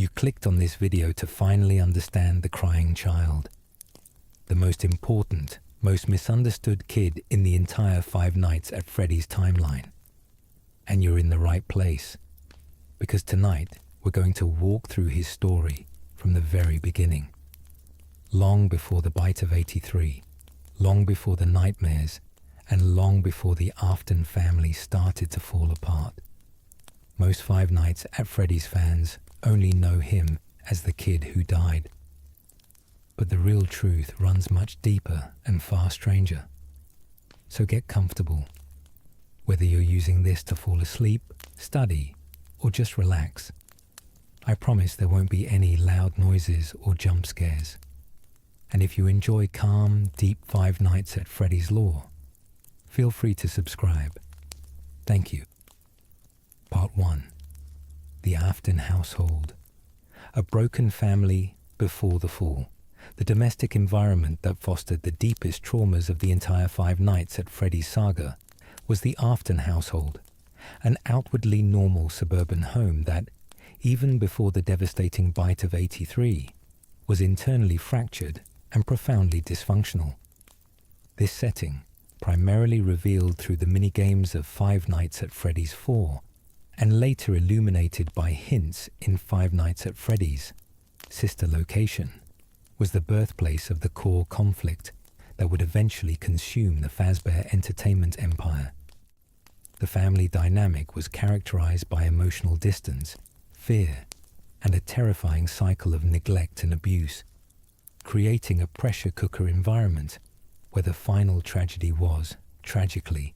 You clicked on this video to finally understand the crying child, the most important, most misunderstood kid in the entire Five Nights at Freddy's timeline. And you're in the right place, because tonight we're going to walk through his story from the very beginning. Long before the bite of 83, long before the nightmares, and long before the Afton family started to fall apart. Most Five Nights at Freddy's fans only know him as the kid who died. But the real truth runs much deeper and far stranger. So get comfortable. Whether you're using this to fall asleep, study, or just relax, I promise there won't be any loud noises or jump scares. And if you enjoy calm, deep Five Nights at Freddy's lore, feel free to subscribe. Thank you. Part 1. The Afton Household. A broken family before the fall. The domestic environment that fostered the deepest traumas of the entire Five Nights at Freddy's saga was the Afton household, an outwardly normal suburban home that, even before the devastating bite of 83, was internally fractured and profoundly dysfunctional. This setting, primarily revealed through the minigames of Five Nights at Freddy's 4, and later illuminated by hints in Five Nights at Freddy's sister location, was the birthplace of the core conflict that would eventually consume the Fazbear entertainment empire. The family dynamic was characterized by emotional distance, fear, and a terrifying cycle of neglect and abuse, creating a pressure cooker environment where the final tragedy was, tragically,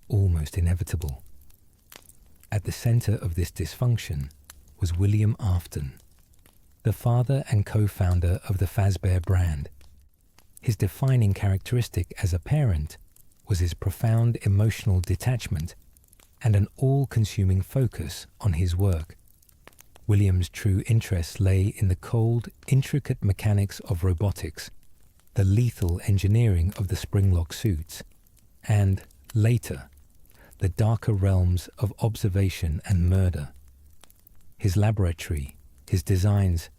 almost inevitable. At the center of this dysfunction was William Afton, the father and co-founder of the Fazbear brand. His defining characteristic as a parent was his profound emotional detachment and an all-consuming focus on his work. William's true interests lay in the cold, intricate mechanics of robotics, the lethal engineering of the springlock suits, and, later, the darker realms of observation and murder. His laboratory, his designs,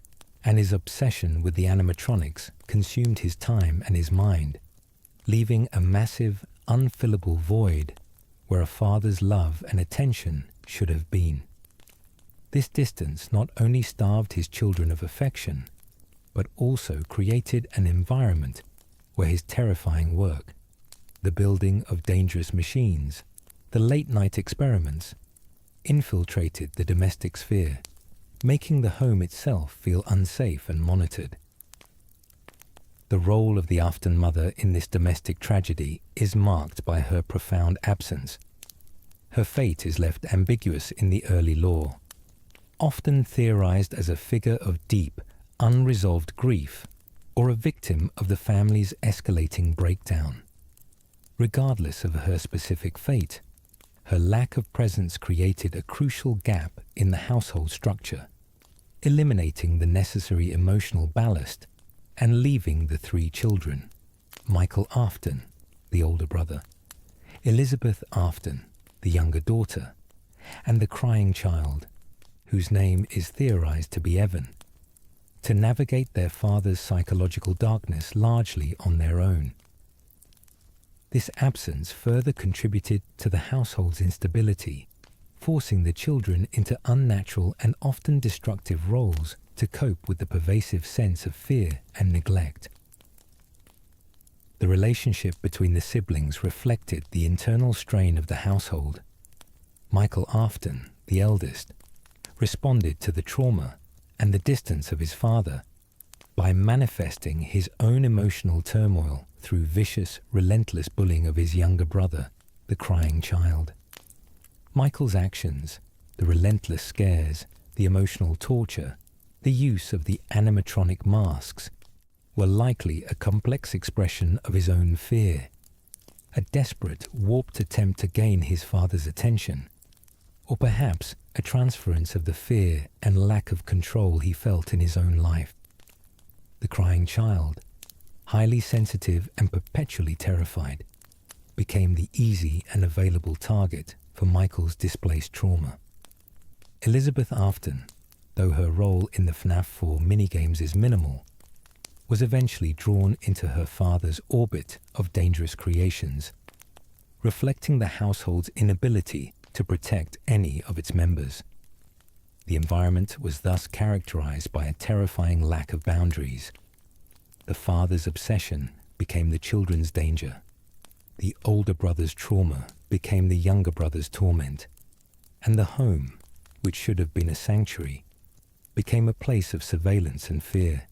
and his obsession with the animatronics consumed his time and his mind, leaving a massive, unfillable void where a father's love and attention should have been. This distance not only starved his children of affection, but also created an environment where his terrifying work, the building of dangerous machines, the late-night experiments, infiltrated the domestic sphere, making the home itself feel unsafe and monitored. The role of the Afton mother in this domestic tragedy is marked by her profound absence. Her fate is left ambiguous in the early lore, often theorized as a figure of deep, unresolved grief or a victim of the family's escalating breakdown. Regardless of her specific fate, her lack of presence created a crucial gap in the household structure, eliminating the necessary emotional ballast and leaving the three children, Michael Afton, the older brother, Elizabeth Afton, the younger daughter, and the crying child, whose name is theorized to be Evan, to navigate their father's psychological darkness largely on their own. This absence further contributed to the household's instability, forcing the children into unnatural and often destructive roles to cope with the pervasive sense of fear and neglect. The relationship between the siblings reflected the internal strain of the household. Michael Afton, the eldest, responded to the trauma and the distance of his father by manifesting his own emotional turmoil through vicious, relentless bullying of his younger brother, the crying child. Michael's actions, the relentless scares, the emotional torture, the use of the animatronic masks, were likely a complex expression of his own fear, a desperate, warped attempt to gain his father's attention, or perhaps a transference of the fear and lack of control he felt in his own life. The crying child, highly sensitive and perpetually terrified, became the easy and available target for Michael's displaced trauma. Elizabeth Afton, though her role in the FNaF 4 minigames is minimal, was eventually drawn into her father's orbit of dangerous creations, reflecting the household's inability to protect any of its members. The environment was thus characterized by a terrifying lack of boundaries. The father's obsession became the children's danger. The older brother's trauma became the younger brother's torment. And the home, which should have been a sanctuary, became a place of surveillance and fear.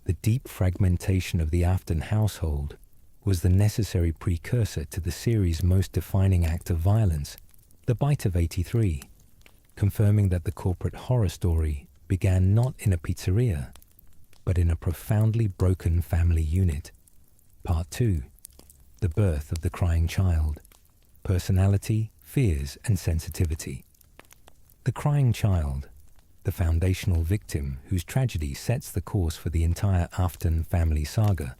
The deep fragmentation of the Afton household was the necessary precursor to the series' most defining act of violence, the Bite of 83, confirming that the corporate horror story began not in a pizzeria, but in a profoundly broken family unit. Part 2. The Birth of the Crying Child. Personality, Fears and Sensitivity. The crying child, the foundational victim whose tragedy sets the course for the entire Afton family saga,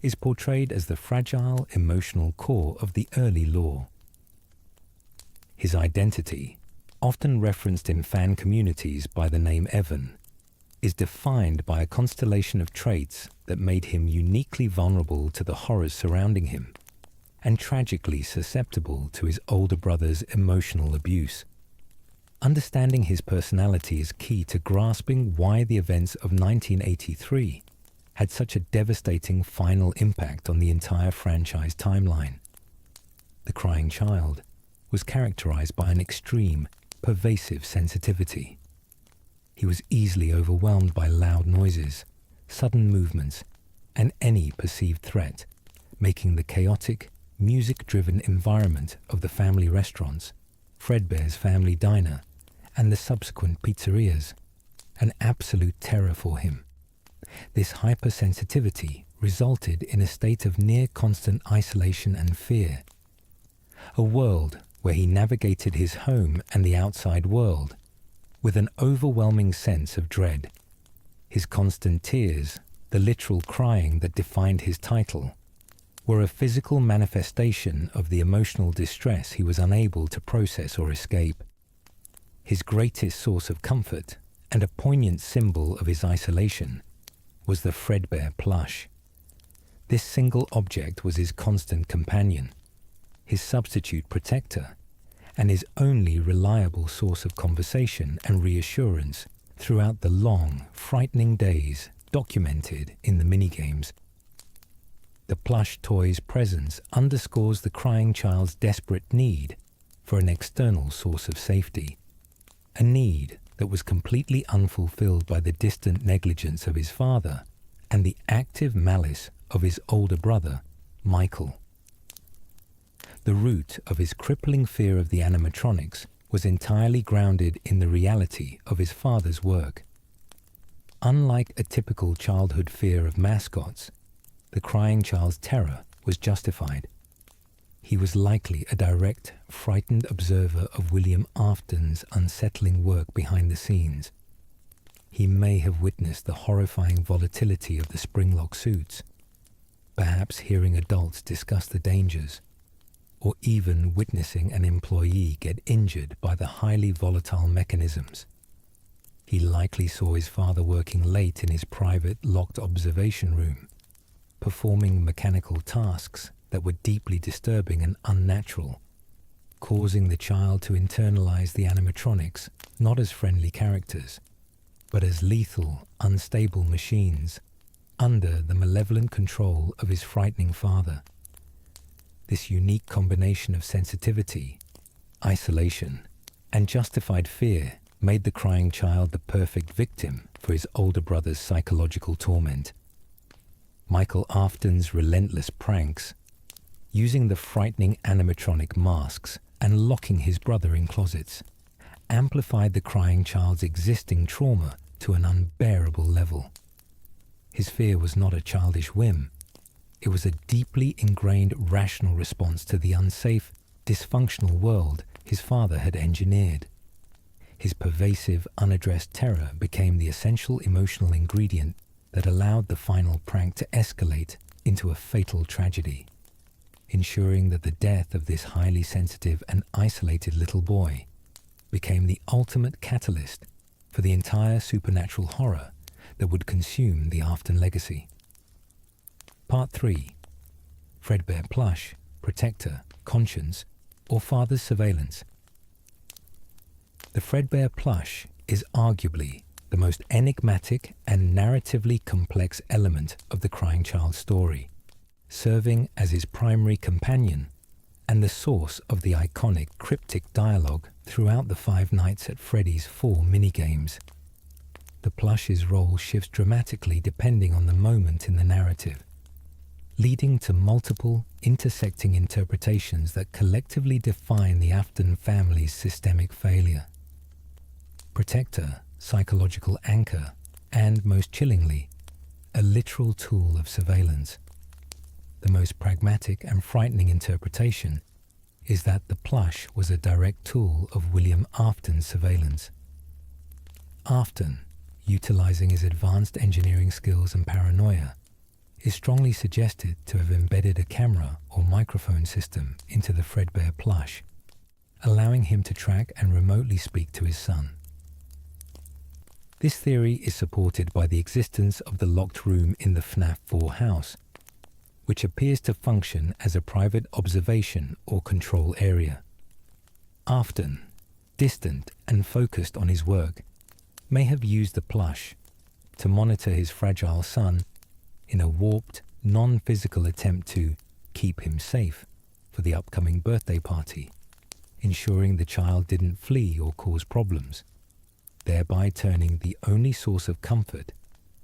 is portrayed as the fragile emotional core of the early lore. His identity, often referenced in fan communities by the name Evan, is defined by a constellation of traits that made him uniquely vulnerable to the horrors surrounding him, and tragically susceptible to his older brother's emotional abuse. Understanding his personality is key to grasping why the events of 1983 had such a devastating final impact on the entire franchise timeline. The Crying Child was characterized by an extreme, pervasive sensitivity. He was easily overwhelmed by loud noises, sudden movements, and any perceived threat, making the chaotic, music-driven environment of the family restaurants, Fredbear's family diner, and the subsequent pizzerias an absolute terror for him. This hypersensitivity resulted in a state of near-constant isolation and fear, a world where he navigated his home and the outside world with an overwhelming sense of dread. His constant tears, the literal crying that defined his title, were a physical manifestation of the emotional distress he was unable to process or escape. His greatest source of comfort, and a poignant symbol of his isolation, was the Fredbear plush. This single object was his constant companion, his substitute protector, and his only reliable source of conversation and reassurance throughout the long, frightening days documented in the minigames. The plush toy's presence underscores the crying child's desperate need for an external source of safety, a need that was completely unfulfilled by the distant negligence of his father and the active malice of his older brother, Michael. The root of his crippling fear of the animatronics was entirely grounded in the reality of his father's work. Unlike a typical childhood fear of mascots, the crying child's terror was justified. He was likely a direct, frightened observer of William Afton's unsettling work behind the scenes. He may have witnessed the horrifying volatility of the springlock suits, perhaps hearing adults discuss the dangers, or even witnessing an employee get injured by the highly volatile mechanisms. He likely saw his father working late in his private, locked observation room, performing mechanical tasks that were deeply disturbing and unnatural, causing the child to internalize the animatronics not as friendly characters, but as lethal, unstable machines under the malevolent control of his frightening father. This unique combination of sensitivity, isolation, and justified fear made the crying child the perfect victim for his older brother's psychological torment. Michael Afton's relentless pranks, using the frightening animatronic masks and locking his brother in closets, amplified the crying child's existing trauma to an unbearable level. His fear was not a childish whim. It was a deeply ingrained rational response to the unsafe, dysfunctional world his father had engineered. His pervasive, unaddressed terror became the essential emotional ingredient that allowed the final prank to escalate into a fatal tragedy, ensuring that the death of this highly sensitive and isolated little boy became the ultimate catalyst for the entire supernatural horror that would consume the Afton legacy. Part 3. Fredbear Plush, Protector, Conscience, or Father's Surveillance. The Fredbear plush is arguably the most enigmatic and narratively complex element of the Crying Child story, serving as his primary companion and the source of the iconic cryptic dialogue throughout the Five Nights at Freddy's 4 minigames. The plush's role shifts dramatically depending on the moment in the narrative, leading to multiple intersecting interpretations that collectively define the Afton family's systemic failure. Protector, psychological anchor, and, most chillingly, a literal tool of surveillance. The most pragmatic and frightening interpretation is that the plush was a direct tool of William Afton's surveillance. Afton, utilizing his advanced engineering skills and paranoia, is strongly suggested to have embedded a camera or microphone system into the Fredbear plush, allowing him to track and remotely speak to his son. This theory is supported by the existence of the locked room in the FNaF 4 house, which appears to function as a private observation or control area. Afton, distant and focused on his work, may have used the plush to monitor his fragile son in a warped, non-physical attempt to keep him safe for the upcoming birthday party, ensuring the child didn't flee or cause problems, thereby turning the only source of comfort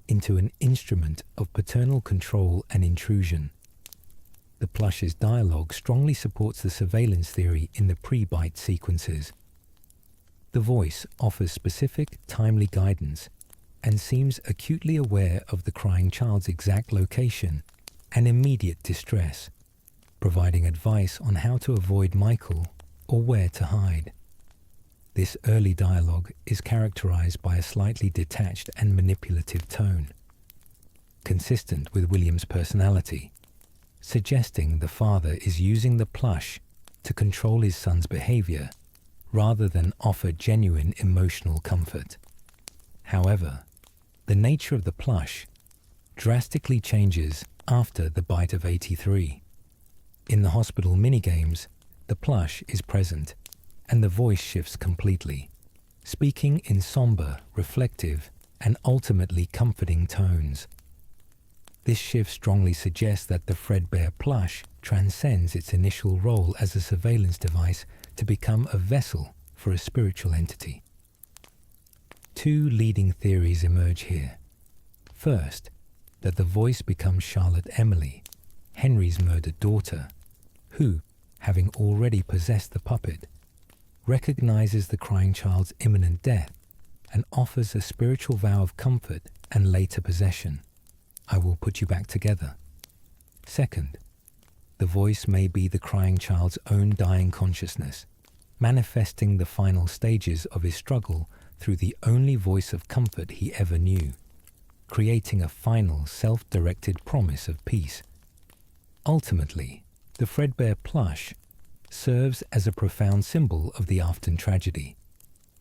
into an instrument of paternal control and intrusion. The plush's dialogue strongly supports the surveillance theory in the pre-bite sequences. The voice offers specific, timely guidance and seems acutely aware of the crying child's exact location and immediate distress, providing advice on how to avoid Michael or where to hide. This early dialogue is characterized by a slightly detached and manipulative tone, consistent with William's personality, suggesting the father is using the plush to control his son's behavior rather than offer genuine emotional comfort. However, the nature of the plush drastically changes after the bite of 83. In the hospital minigames, the plush is present and the voice shifts completely, speaking in somber, reflective, and ultimately comforting tones. This shift strongly suggests that the Fredbear plush transcends its initial role as a surveillance device to become a vessel for a spiritual entity. Two leading theories emerge here. First, that the voice becomes Charlotte Emily, Henry's murdered daughter, who, having already possessed the puppet, recognizes the crying child's imminent death and offers a spiritual vow of comfort and later possession. I will put you back together. Second, the voice may be the crying child's own dying consciousness, manifesting the final stages of his struggle through the only voice of comfort he ever knew, creating a final self-directed promise of peace. Ultimately, the Fredbear plush serves as a profound symbol of the Afton tragedy.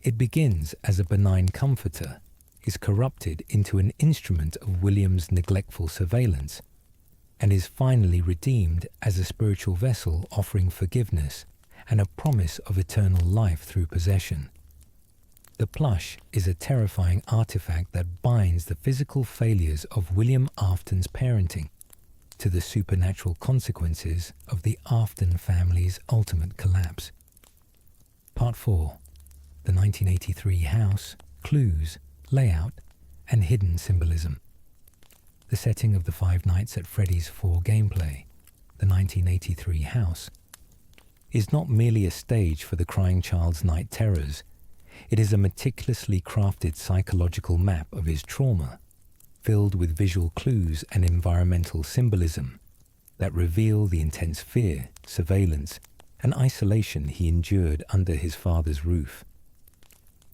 It begins as a benign comforter, is corrupted into an instrument of William's neglectful surveillance, and is finally redeemed as a spiritual vessel offering forgiveness and a promise of eternal life through possession. The plush is a terrifying artifact that binds the physical failures of William Afton's parenting to the supernatural consequences of the Afton family's ultimate collapse. Part 4. The 1983 house, clues, layout, and hidden symbolism. The setting of the Five Nights at Freddy's 4 gameplay, the 1983 house, is not merely a stage for the crying child's night terrors. It is a meticulously crafted psychological map of his trauma, filled with visual clues and environmental symbolism that reveal the intense fear, surveillance, and isolation he endured under his father's roof.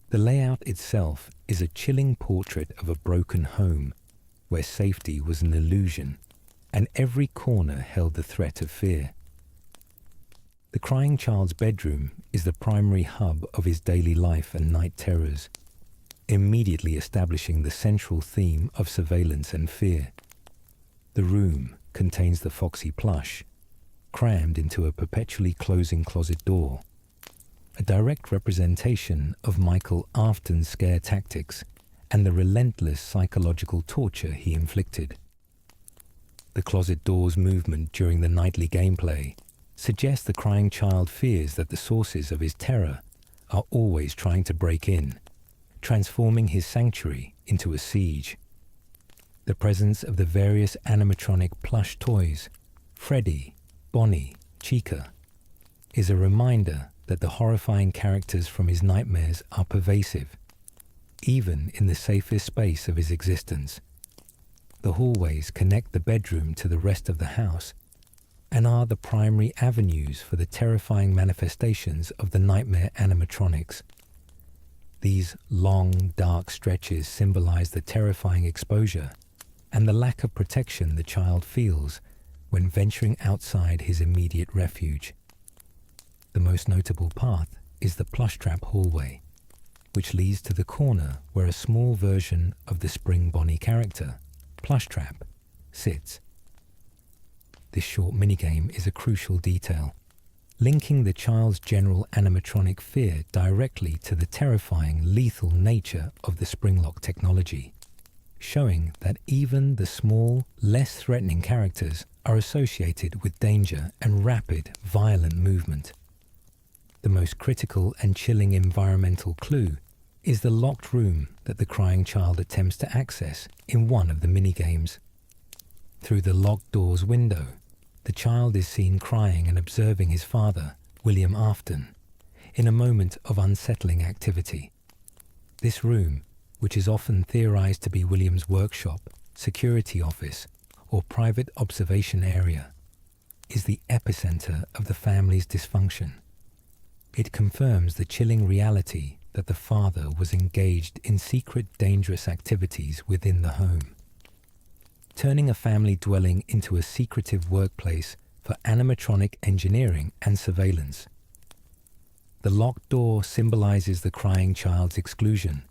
The layout itself is a chilling portrait of a broken home where safety was an illusion and every corner held the threat of fear. The crying child's bedroom is the primary hub of his daily life and night terrors, immediately establishing the central theme of surveillance and fear. The room contains the Foxy plush, crammed into a perpetually closing closet door, a direct representation of Michael Afton's scare tactics and the relentless psychological torture he inflicted. The closet door's movement during the nightly gameplay suggests the crying child fears that the sources of his terror are always trying to break in, transforming his sanctuary into a siege. The presence of the various animatronic plush toys, Freddy, Bonnie, Chica, is a reminder that the horrifying characters from his nightmares are pervasive, even in the safest space of his existence. The hallways connect the bedroom to the rest of the house and are the primary avenues for the terrifying manifestations of the nightmare animatronics. These long, dark stretches symbolize the terrifying exposure and the lack of protection the child feels when venturing outside his immediate refuge. The most notable path is the plush trap hallway, which leads to the corner where a small version of the Spring Bonnie character, Plushtrap, sits. This short minigame is a crucial detail, linking the child's general animatronic fear directly to the terrifying, lethal nature of the Springlock technology, showing that even the small, less threatening characters are associated with danger and rapid, violent movement. The most critical and chilling environmental clue is the locked room that the crying child attempts to access in one of the minigames. Through the locked door's window, the child is seen crying and observing his father, William Afton, in a moment of unsettling activity. This room, which is often theorized to be William's workshop, security office, or private observation area, is the epicenter of the family's dysfunction. It confirms the chilling reality that the father was engaged in secret, dangerous activities within the home, turning a family dwelling into a secretive workplace for animatronic engineering and surveillance. The locked door symbolizes the crying child's exclusion,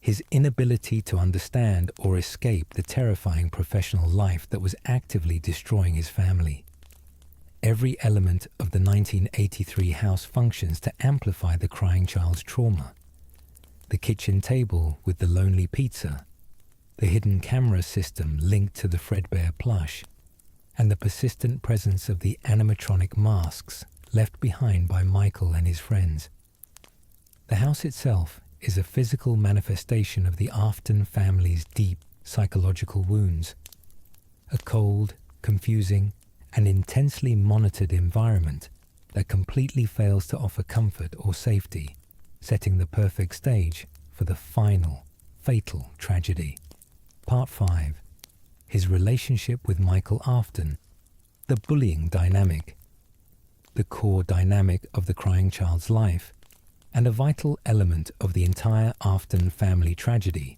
his inability to understand or escape the terrifying professional life that was actively destroying his family. Every element of the 1983 house functions to amplify the crying child's trauma. The kitchen table with the lonely pizza, the hidden camera system linked to the Fredbear plush, and the persistent presence of the animatronic masks left behind by Michael and his friends. The house itself is a physical manifestation of the Afton family's deep psychological wounds. A cold, confusing, and intensely monitored environment that completely fails to offer comfort or safety, setting the perfect stage for the final, fatal tragedy. Part 5. His relationship with Michael Afton. The bullying dynamic. The core dynamic of the crying child's life, and a vital element of the entire Afton family tragedy,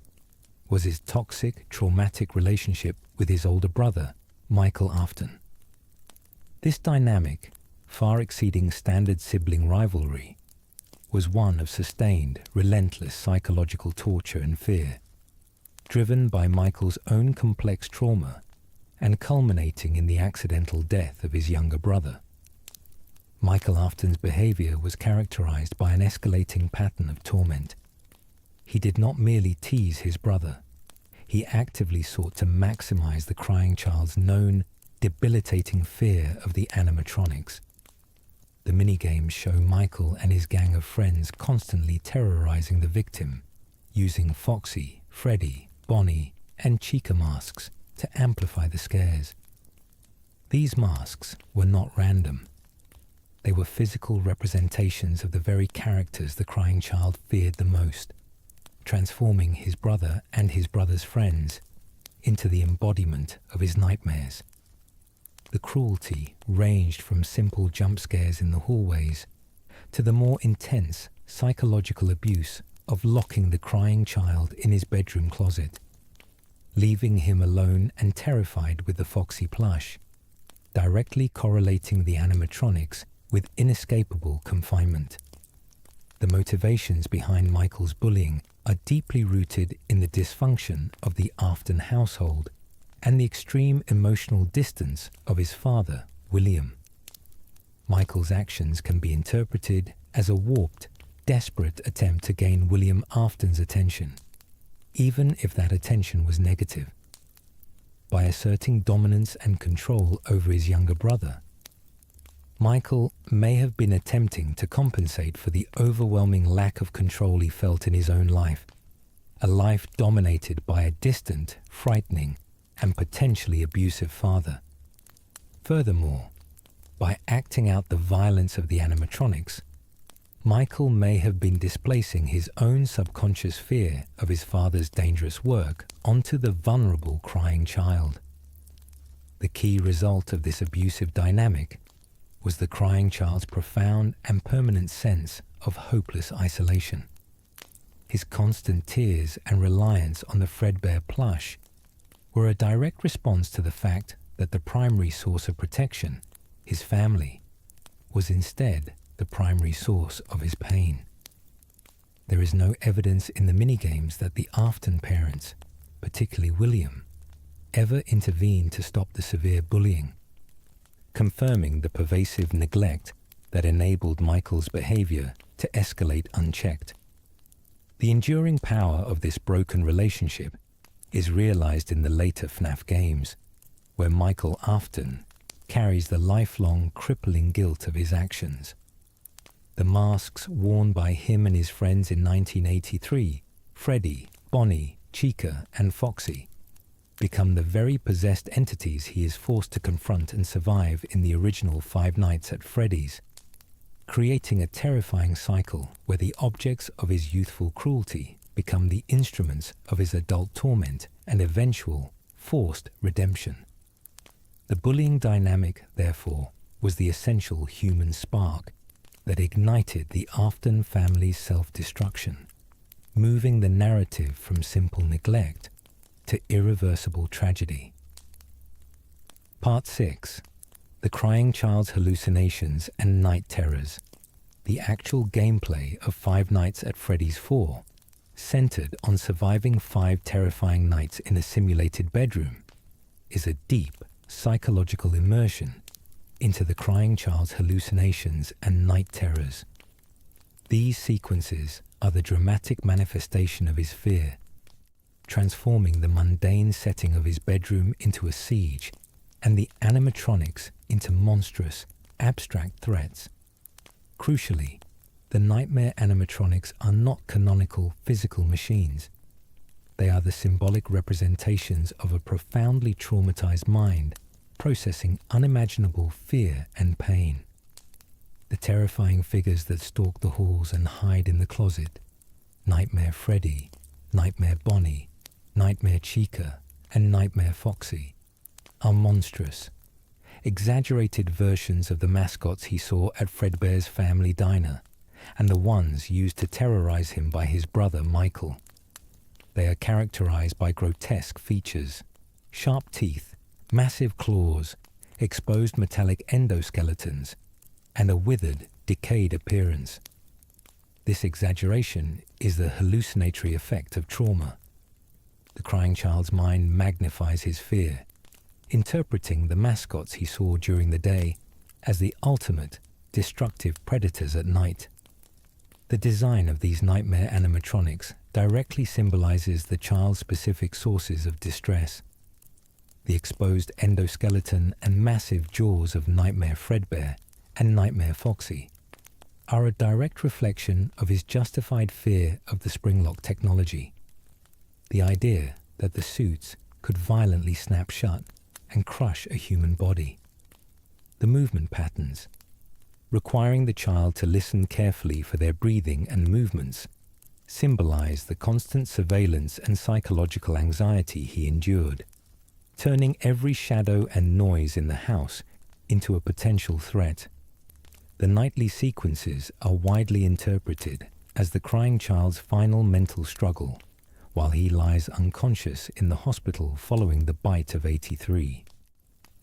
was his toxic, traumatic relationship with his older brother, Michael Afton. This dynamic, far exceeding standard sibling rivalry, was one of sustained, relentless psychological torture and fear, driven by Michael's own complex trauma and culminating in the accidental death of his younger brother. Michael Afton's behavior was characterized by an escalating pattern of torment. He did not merely tease his brother. He actively sought to maximize the crying child's known, debilitating fear of the animatronics. The minigames show Michael and his gang of friends constantly terrorizing the victim, using Foxy, Freddy, Bonnie, and Chica masks to amplify the scares. These masks were not random. They were physical representations of the very characters the crying child feared the most, transforming his brother and his brother's friends into the embodiment of his nightmares. The cruelty ranged from simple jump scares in the hallways to the more intense psychological abuse of locking the crying child in his bedroom closet, leaving him alone and terrified with the Foxy plush, directly correlating the animatronics with inescapable confinement. The motivations behind Michael's bullying are deeply rooted in the dysfunction of the Afton household and the extreme emotional distance of his father, William. Michael's actions can be interpreted as a warped, desperate attempt to gain William Afton's attention, even if that attention was negative. By asserting dominance and control over his younger brother, Michael may have been attempting to compensate for the overwhelming lack of control he felt in his own life, a life dominated by a distant, frightening, and potentially abusive father. Furthermore, by acting out the violence of the animatronics, Michael may have been displacing his own subconscious fear of his father's dangerous work onto the vulnerable crying child. The key result of this abusive dynamic was the crying child's profound and permanent sense of hopeless isolation. His constant tears and reliance on the Fredbear plush were a direct response to the fact that the primary source of protection, his family, was instead the primary source of his pain. There is no evidence in the minigames that the Afton parents, particularly William, ever intervened to stop the severe bullying, confirming the pervasive neglect that enabled Michael's behavior to escalate unchecked. The enduring power of this broken relationship is realized in the later FNaF games, where Michael Afton carries the lifelong crippling guilt of his actions. The masks worn by him and his friends in 1983, Freddy, Bonnie, Chica, and Foxy, become the very possessed entities he is forced to confront and survive in the original Five Nights at Freddy's, creating a terrifying cycle where the objects of his youthful cruelty become the instruments of his adult torment and eventual, forced redemption. The bullying dynamic, therefore, was the essential human spark that ignited the Afton family's self-destruction, moving the narrative from simple neglect to irreversible tragedy. Part 6. The Crying Child's Hallucinations and Night Terrors. The actual gameplay of Five Nights at Freddy's 4, centered on surviving 5 terrifying nights in a simulated bedroom, is a deep psychological immersion into the crying child's hallucinations and night terrors. These sequences are the dramatic manifestation of his fear, transforming the mundane setting of his bedroom into a siege and the animatronics into monstrous, abstract threats. Crucially, the nightmare animatronics are not canonical physical machines. They are the symbolic representations of a profoundly traumatized mind processing unimaginable fear and pain. The terrifying figures that stalk the halls and hide in the closet, Nightmare Freddy, Nightmare Bonnie, Nightmare Chica, and Nightmare Foxy, are monstrous, exaggerated versions of the mascots he saw at Fredbear's family diner, and the ones used to terrorize him by his brother Michael. They are characterized by grotesque features, sharp teeth, massive claws, exposed metallic endoskeletons, and a withered, decayed appearance. This exaggeration is the hallucinatory effect of trauma. The crying child's mind magnifies his fear, interpreting the mascots he saw during the day as the ultimate, destructive predators at night. The design of these nightmare animatronics directly symbolizes the child's specific sources of distress. The exposed endoskeleton and massive jaws of Nightmare Fredbear and Nightmare Foxy are a direct reflection of his justified fear of the springlock technology. The idea that the suits could violently snap shut and crush a human body. The movement patterns, requiring the child to listen carefully for their breathing and movements, symbolize the constant surveillance and psychological anxiety he endured, turning every shadow and noise in the house into a potential threat. The nightly sequences are widely interpreted as the crying child's final mental struggle, while he lies unconscious in the hospital following the bite of 83.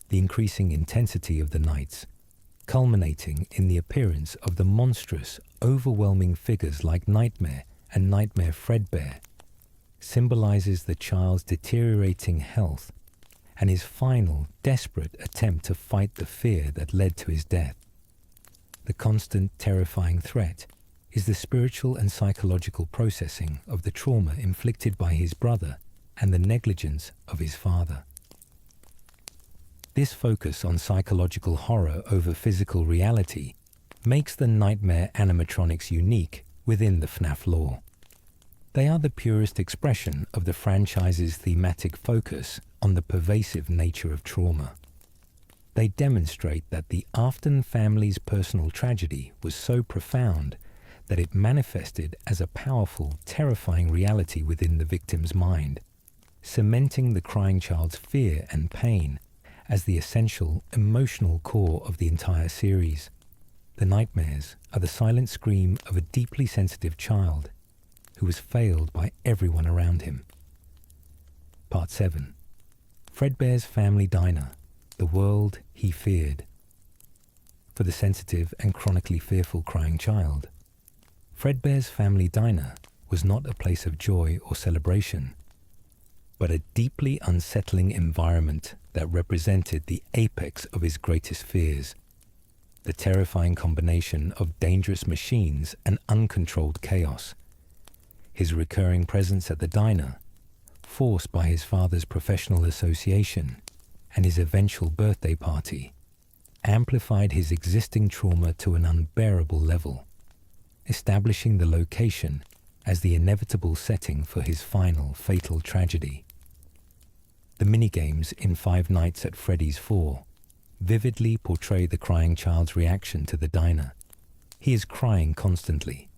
The increasing intensity of the nights, culminating in the appearance of the monstrous, overwhelming figures like Nightmare and nightmare Fredbear symbolizes the child's deteriorating health and his final, desperate attempt to fight the fear that led to his death. The constant, terrifying threat is the spiritual and psychological processing of the trauma inflicted by his brother and the negligence of his father. This focus on psychological horror over physical reality makes the nightmare animatronics unique within the FNaF lore. They are the purest expression of the franchise's thematic focus on the pervasive nature of trauma. They demonstrate that the Afton family's personal tragedy was so profound that it manifested as a powerful, terrifying reality within the victim's mind, cementing the crying child's fear and pain as the essential emotional core of the entire series. The nightmares are the silent scream of a deeply sensitive child who was failed by everyone around him. Part 7. Fredbear's Family Diner, the world he feared. For the sensitive and chronically fearful crying child, Fredbear's Family Diner was not a place of joy or celebration, but a deeply unsettling environment that represented the apex of his greatest fears, the terrifying combination of dangerous machines and uncontrolled chaos. His recurring presence at the diner, forced by his father's professional association and his eventual birthday party, amplified his existing trauma to an unbearable level, establishing the location as the inevitable setting for his final fatal tragedy. The minigames in Five Nights at Freddy's 4 vividly portray the crying child's reaction to the diner. He is crying constantly,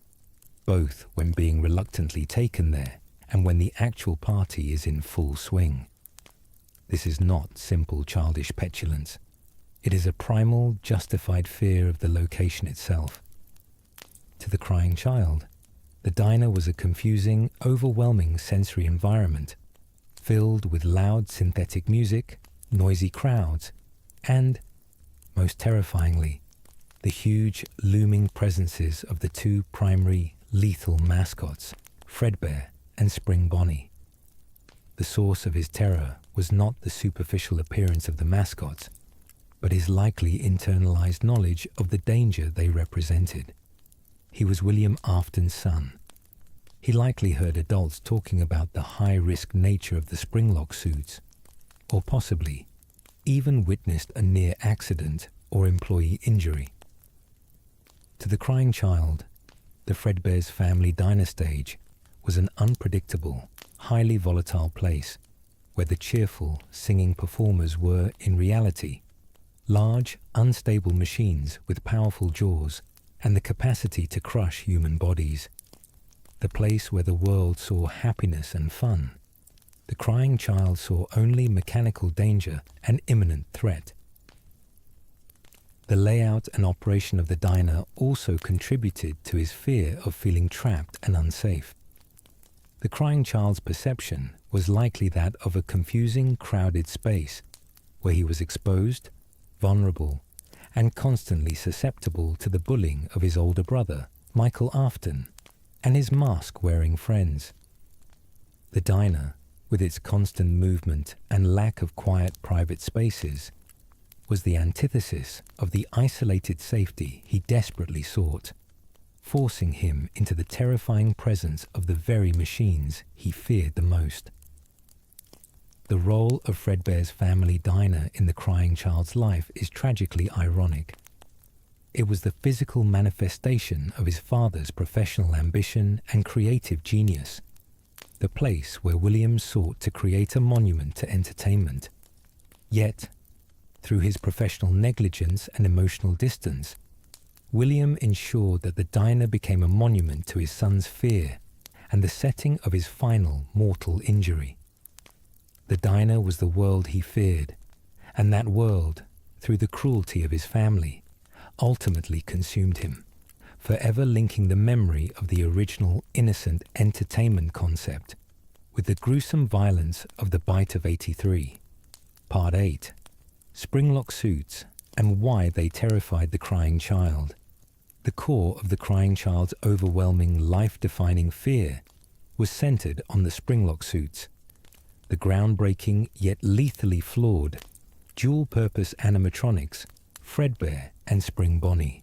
both when being reluctantly taken there and when the actual party is in full swing. This is not simple childish petulance. It is a primal, justified fear of the location itself. To the crying child, the diner was a confusing, overwhelming sensory environment, filled with loud synthetic music, noisy crowds, and, most terrifyingly, the huge, looming presences of the two primary, lethal mascots, Fredbear and Spring Bonnie. The source of his terror was not the superficial appearance of the mascots, but his likely internalized knowledge of the danger they represented. He was William Afton's son. He likely heard adults talking about the high-risk nature of the springlock suits, or possibly even witnessed a near accident or employee injury. To the crying child, the Fredbear's Family Diner stage was an unpredictable, highly volatile place where the cheerful, singing performers were, in reality, large, unstable machines with powerful jaws and the capacity to crush human bodies. The place where the world saw happiness and fun, the crying child saw only mechanical danger and imminent threat. The layout and operation of the diner also contributed to his fear of feeling trapped and unsafe. The crying child's perception was likely that of a confusing, crowded space where he was exposed, vulnerable, and constantly susceptible to the bullying of his older brother, Michael Afton, and his mask-wearing friends. The diner, with its constant movement and lack of quiet private spaces, was the antithesis of the isolated safety he desperately sought, forcing him into the terrifying presence of the very machines he feared the most. The role of Fredbear's Family Diner in the crying child's life is tragically ironic. It was the physical manifestation of his father's professional ambition and creative genius, the place where William sought to create a monument to entertainment. Yet, through his professional negligence and emotional distance, William ensured that the diner became a monument to his son's fear and the setting of his final mortal injury. The diner was the world he feared, and that world, through the cruelty of his family, ultimately consumed him, forever linking the memory of the original innocent entertainment concept with the gruesome violence of the Bite of 83. Part 8. Springlock Suits and Why They Terrified the Crying Child. The core of the crying child's overwhelming, life-defining fear was centered on the Springlock suits, the groundbreaking yet lethally flawed, dual-purpose animatronics, Fredbear and Spring Bonnie.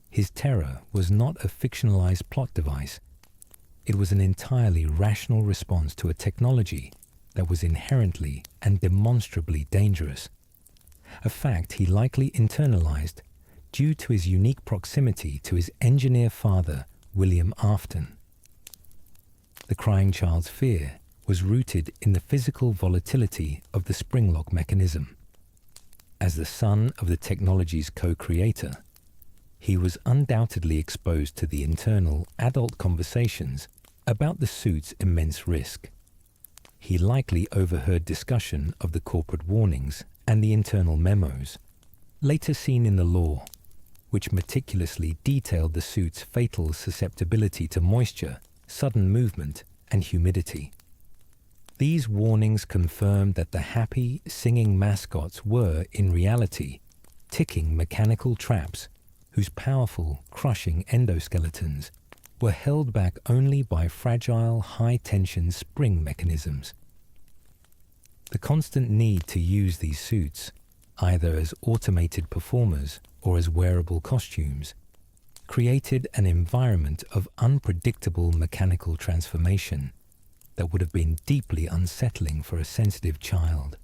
His terror was not a fictionalized plot device. It was an entirely rational response to a technology that was inherently and demonstrably dangerous, a fact he likely internalized due to his unique proximity to his engineer father, William Afton. The crying child's fear was rooted in the physical volatility of the Springlock mechanism. As the son of the technology's co-creator, he was undoubtedly exposed to the internal adult conversations about the suit's immense risk. He likely overheard discussion of the corporate warnings and the internal memos, later seen in the law, which meticulously detailed the suit's fatal susceptibility to moisture, sudden movement, and humidity. These warnings confirmed that the happy, singing mascots were, in reality, ticking mechanical traps whose powerful, crushing endoskeletons were held back only by fragile, high-tension spring mechanisms. The constant need to use these suits, either as automated performers or as wearable costumes, created an environment of unpredictable mechanical transformation that would have been deeply unsettling for a sensitive child.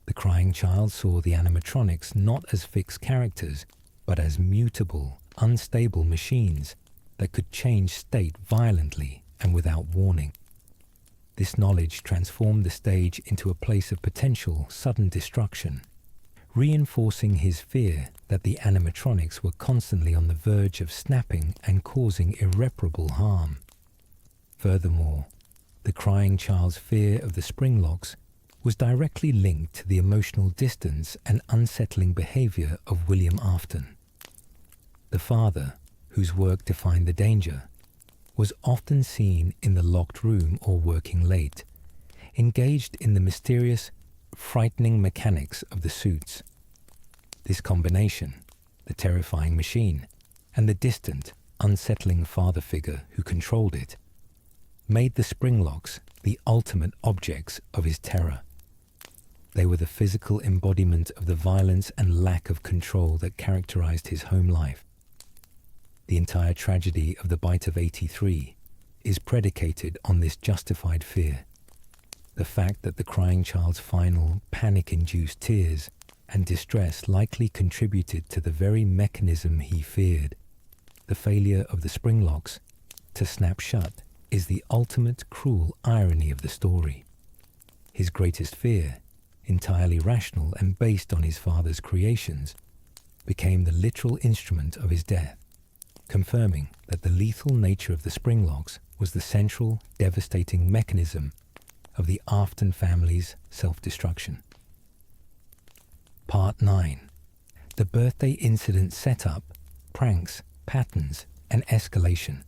The crying child saw the animatronics not as fixed characters, but as mutable, unstable machines that could change state violently and without warning. This knowledge transformed the stage into a place of potential sudden destruction, reinforcing his fear that the animatronics were constantly on the verge of snapping and causing irreparable harm. Furthermore, the crying child's fear of the Springlocks was directly linked to the emotional distance and unsettling behavior of William Afton. The father, whose work defined the danger, was often seen in the locked room or working late, engaged in the mysterious, frightening mechanics of the suits. This combination, the terrifying machine, and the distant, unsettling father figure who controlled it, made the Springlocks the ultimate objects of his terror. They were the physical embodiment of the violence and lack of control that characterized his home life. The entire tragedy of the Bite of 83 is predicated on this justified fear. The fact that the crying child's final panic-induced tears and distress likely contributed to the very mechanism he feared, the failure of the Springlocks to snap shut, is the ultimate cruel irony of the story. His greatest fear, entirely rational and based on his father's creations, became the literal instrument of his death, confirming that the lethal nature of the Springlocks was the central, devastating mechanism of the Afton family's self-destruction. Part 9. The birthday incident setup, pranks, patterns, and escalation.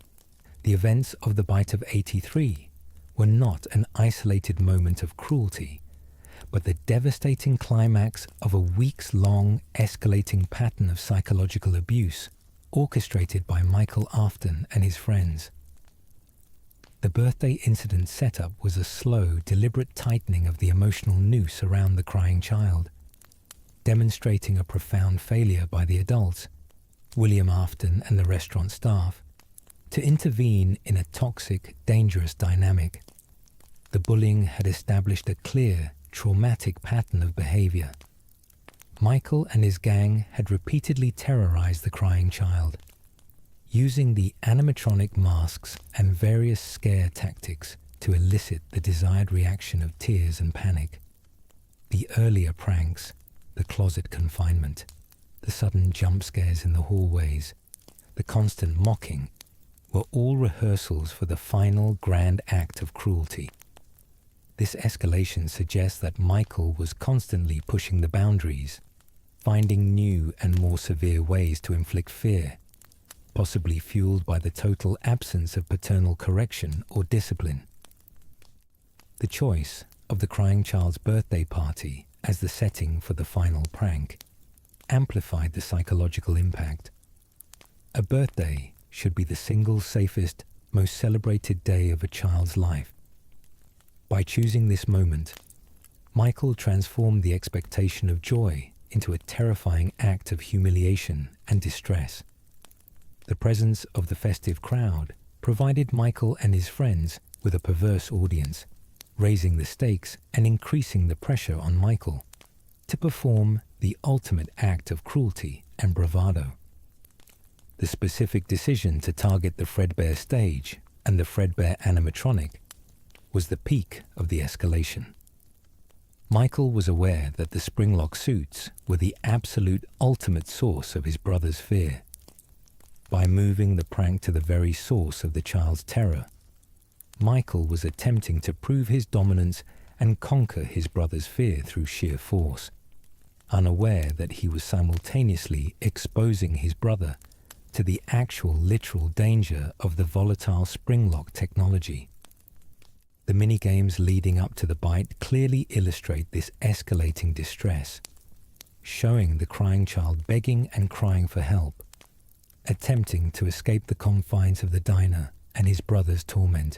The events of the Bite of 83 were not an isolated moment of cruelty, but the devastating climax of a weeks-long escalating pattern of psychological abuse orchestrated by Michael Afton and his friends. The birthday incident setup was a slow, deliberate tightening of the emotional noose around the crying child, demonstrating a profound failure by the adults, William Afton and the restaurant staff, to intervene in a toxic, dangerous dynamic. The bullying had established a clear, traumatic pattern of behavior. Michael and his gang had repeatedly terrorized the crying child, using the animatronic masks and various scare tactics to elicit the desired reaction of tears and panic. The earlier pranks, the closet confinement, the sudden jump scares in the hallways, the constant mocking, were all rehearsals for the final grand act of cruelty. This escalation suggests that Michael was constantly pushing the boundaries, finding new and more severe ways to inflict fear, possibly fueled by the total absence of paternal correction or discipline. The choice of the crying child's birthday party as the setting for the final prank amplified the psychological impact. A birthday should be the single safest, most celebrated day of a child's life. By choosing this moment, Michael transformed the expectation of joy into a terrifying act of humiliation and distress. The presence of the festive crowd provided Michael and his friends with a perverse audience, raising the stakes and increasing the pressure on Michael to perform the ultimate act of cruelty and bravado. The specific decision to target the Fredbear stage and the Fredbear animatronic was the peak of the escalation. Michael was aware that the springlock suits were the absolute ultimate source of his brother's fear. By moving the prank to the very source of the child's terror, Michael was attempting to prove his dominance and conquer his brother's fear through sheer force, unaware that he was simultaneously exposing his brother to the actual literal danger of the volatile springlock technology. The minigames leading up to the bite clearly illustrate this escalating distress, showing the crying child begging and crying for help, attempting to escape the confines of the diner and his brother's torment.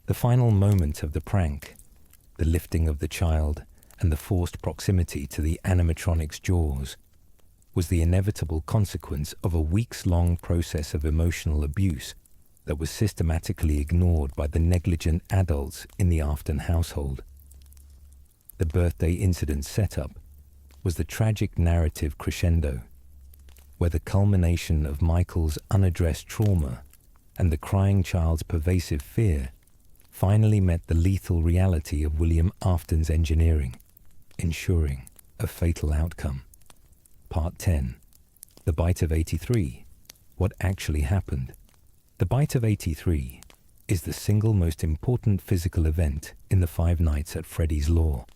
The final moment of the prank, the lifting of the child and the forced proximity to the animatronic's jaws, was the inevitable consequence of a weeks-long process of emotional abuse that was systematically ignored by the negligent adults in the Afton household. The birthday incident setup was the tragic narrative crescendo, where the culmination of Michael's unaddressed trauma and the crying child's pervasive fear finally met the lethal reality of William Afton's engineering, ensuring a fatal outcome. Part 10. The Bite of 83. What actually happened? The Bite of 83 is the single most important physical event in the Five Nights at Freddy's lore.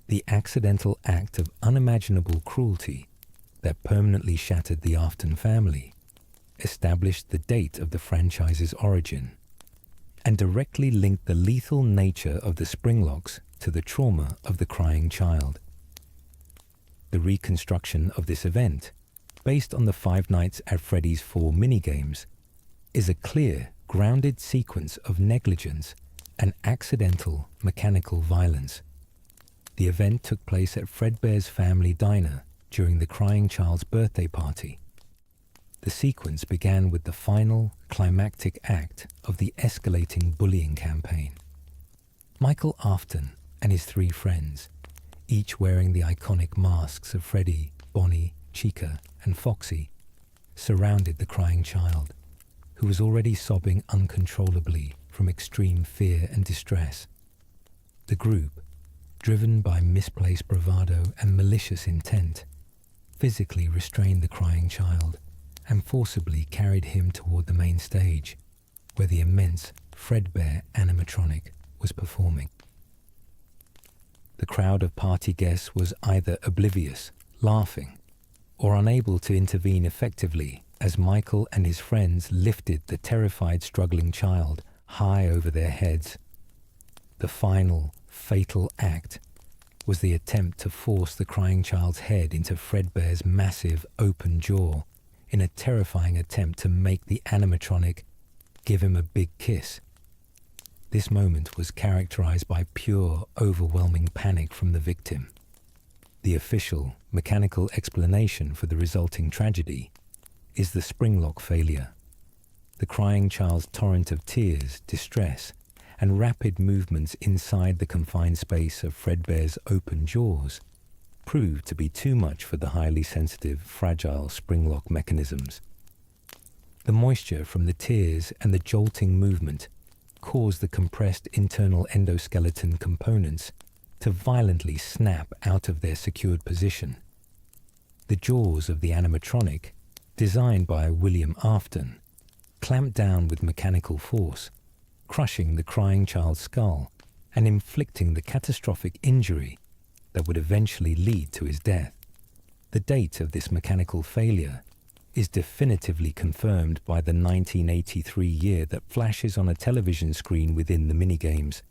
The accidental act of unimaginable cruelty that permanently shattered the Afton family, established the date of the franchise's origin, and directly linked the lethal nature of the springlocks to the trauma of the crying child. The reconstruction of this event, based on the Five Nights at Freddy's 4 minigames, is a clear, grounded sequence of negligence and accidental mechanical violence. The event took place at Fredbear's family diner during the crying child's birthday party. The sequence began with the final, climactic act of the escalating bullying campaign. Michael Afton and his three friends, each wearing the iconic masks of Freddy, Bonnie, Chica, and Foxy, surrounded the crying child, who was already sobbing uncontrollably from extreme fear and distress. The group, driven by misplaced bravado and malicious intent, physically restrained the crying child and forcibly carried him toward the main stage, where the immense Fredbear animatronic was performing. The crowd of party guests was either oblivious, laughing, or unable to intervene effectively as Michael and his friends lifted the terrified, struggling child high over their heads. The final, fatal act was the attempt to force the crying child's head into Fredbear's massive, open jaw in a terrifying attempt to make the animatronic give him a big kiss. This moment was characterized by pure, overwhelming panic from the victim. The official, mechanical explanation for the resulting tragedy is the springlock failure. The crying child's torrent of tears, distress, and rapid movements inside the confined space of Fredbear's open jaws proved to be too much for the highly sensitive, fragile springlock mechanisms. The moisture from the tears and the jolting movement caused the compressed internal endoskeleton components to violently snap out of their secured position. The jaws of the animatronic, designed by William Afton, clamped down with mechanical force, crushing the crying child's skull and inflicting the catastrophic injury that would eventually lead to his death. The date of this mechanical failure is definitively confirmed by the 1983 year that flashes on a television screen within the minigames,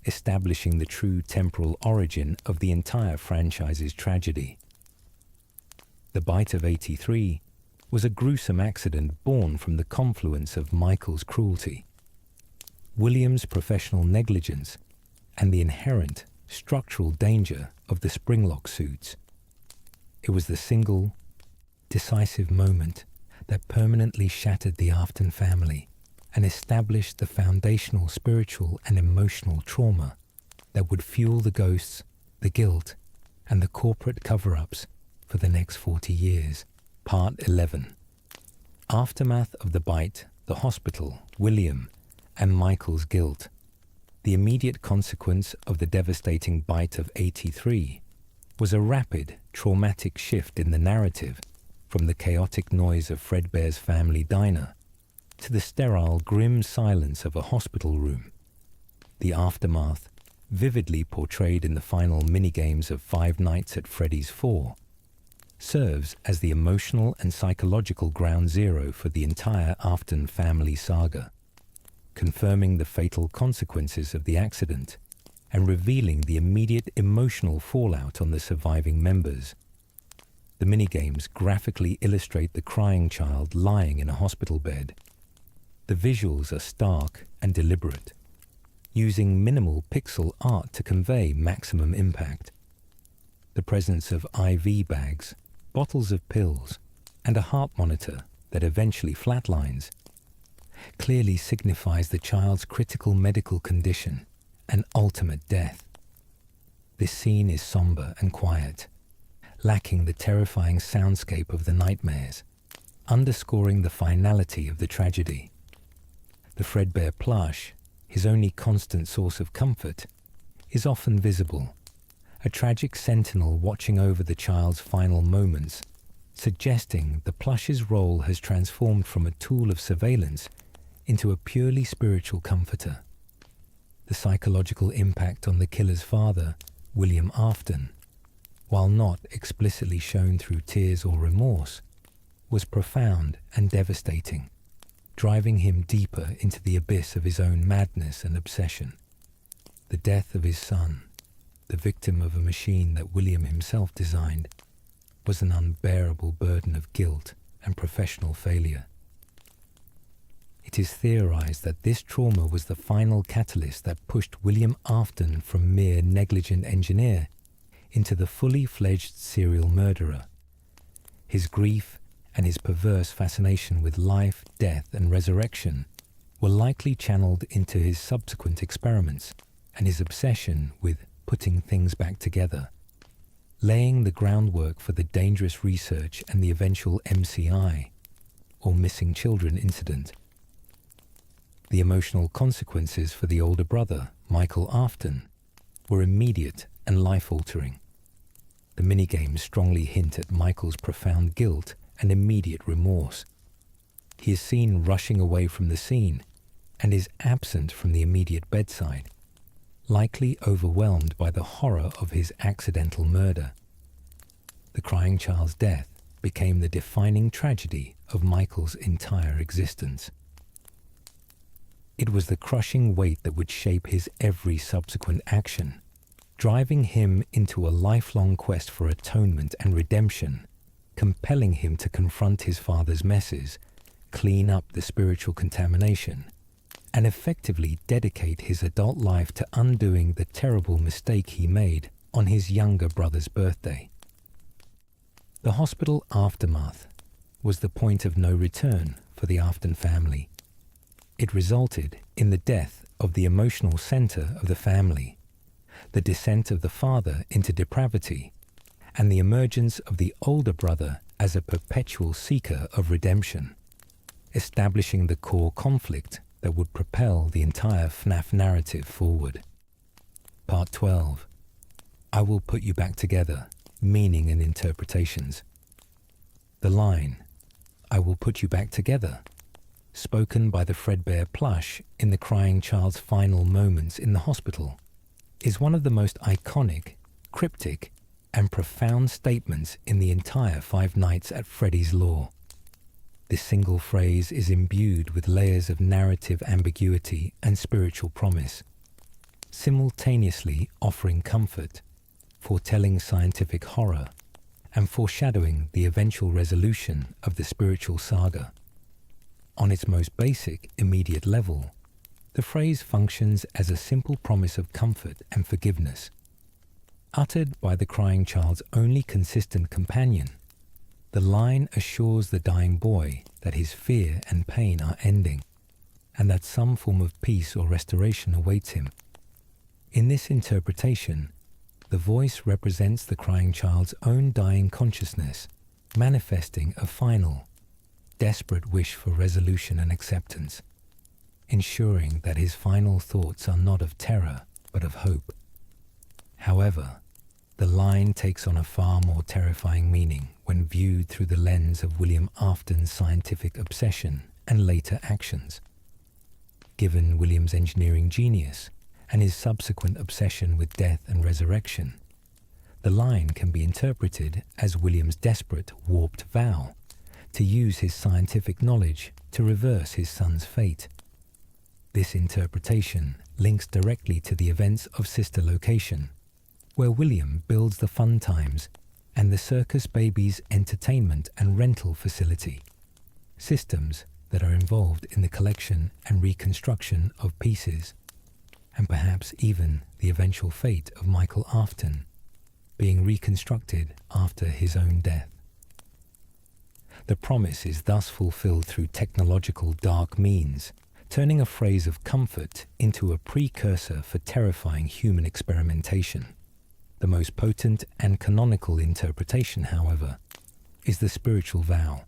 establishing the true temporal origin of the entire franchise's tragedy. The Bite of 83 was a gruesome accident born from the confluence of Michael's cruelty, William's professional negligence, and the inherent structural danger of the springlock suits. It was the single, decisive moment that permanently shattered the Afton family and established the foundational spiritual and emotional trauma that would fuel the ghosts, the guilt, and the corporate cover-ups for the next 40 years. Part 11. Aftermath of the bite, the hospital, William, and Michael's guilt. The immediate consequence of the devastating bite of '83 was a rapid, traumatic shift in the narrative from the chaotic noise of Fredbear's family diner to the sterile, grim silence of a hospital room. The aftermath, vividly portrayed in the final minigames of Five Nights at Freddy's 4, serves as the emotional and psychological ground zero for the entire Afton family saga, confirming the fatal consequences of the accident and revealing the immediate emotional fallout on the surviving members. The minigames graphically illustrate the crying child lying in a hospital bed. The visuals are stark and deliberate, using minimal pixel art to convey maximum impact. The presence of IV bags, bottles of pills, and a heart monitor that eventually flatlines clearly signifies the child's critical medical condition and ultimate death. This scene is somber and quiet, lacking the terrifying soundscape of the nightmares, underscoring the finality of the tragedy. The Fredbear plush, his only constant source of comfort, is often visible, a tragic sentinel watching over the child's final moments, suggesting the plush's role has transformed from a tool of surveillance into a purely spiritual comforter. The psychological impact on the killer's father, William Afton, while not explicitly shown through tears or remorse, was profound and devastating, driving him deeper into the abyss of his own madness and obsession. The death of his son, the victim of a machine that William himself designed, was an unbearable burden of guilt and professional failure. It is theorized that this trauma was the final catalyst that pushed William Afton from mere negligent engineer into the fully fledged serial murderer. His grief and his perverse fascination with life, death, and resurrection were likely channeled into his subsequent experiments and his obsession with putting things back together, laying the groundwork for the dangerous research and the eventual MCI, or missing children incident. The emotional consequences for the older brother, Michael Afton, were immediate and life-altering. The minigames strongly hint at Michael's profound guilt and immediate remorse. He is seen rushing away from the scene and is absent from the immediate bedside, likely overwhelmed by the horror of his accidental murder. The crying child's death became the defining tragedy of Michael's entire existence. It was the crushing weight that would shape his every subsequent action, driving him into a lifelong quest for atonement and redemption, compelling him to confront his father's messes, clean up the spiritual contamination, and effectively dedicate his adult life to undoing the terrible mistake he made on his younger brother's birthday. The hospital aftermath was the point of no return for the Afton family. It resulted in the death of the emotional center of the family, the descent of the father into depravity, and the emergence of the older brother as a perpetual seeker of redemption, establishing the core conflict that would propel the entire FNaF narrative forward. Part 12. I will put you back together, meaning and interpretations. The line, I will put you back together, spoken by the Fredbear plush in the crying child's final moments in the hospital, is one of the most iconic, cryptic, and profound statements in the entire Five Nights at Freddy's lore. This single phrase is imbued with layers of narrative ambiguity and spiritual promise, simultaneously offering comfort, foretelling scientific horror, and foreshadowing the eventual resolution of the spiritual saga. On its most basic, immediate level, the phrase functions as a simple promise of comfort and forgiveness. Uttered by the crying child's only consistent companion, the line assures the dying boy that his fear and pain are ending, and that some form of peace or restoration awaits him. In this interpretation, the voice represents the crying child's own dying consciousness, manifesting a final, desperate wish for resolution and acceptance, ensuring that his final thoughts are not of terror, but of hope. However, the line takes on a far more terrifying meaning when viewed through the lens of William Afton's scientific obsession and later actions. Given William's engineering genius and his subsequent obsession with death and resurrection, the line can be interpreted as William's desperate, warped vow to use his scientific knowledge to reverse his son's fate. This interpretation links directly to the events of Sister Location, where William builds the fun times and the Circus Babies entertainment and rental facility, systems that are involved in the collection and reconstruction of pieces, and perhaps even the eventual fate of Michael Afton, being reconstructed after his own death. The promise is thus fulfilled through technological dark means, turning a phrase of comfort into a precursor for terrifying human experimentation. The most potent and canonical interpretation, however, is the spiritual vow,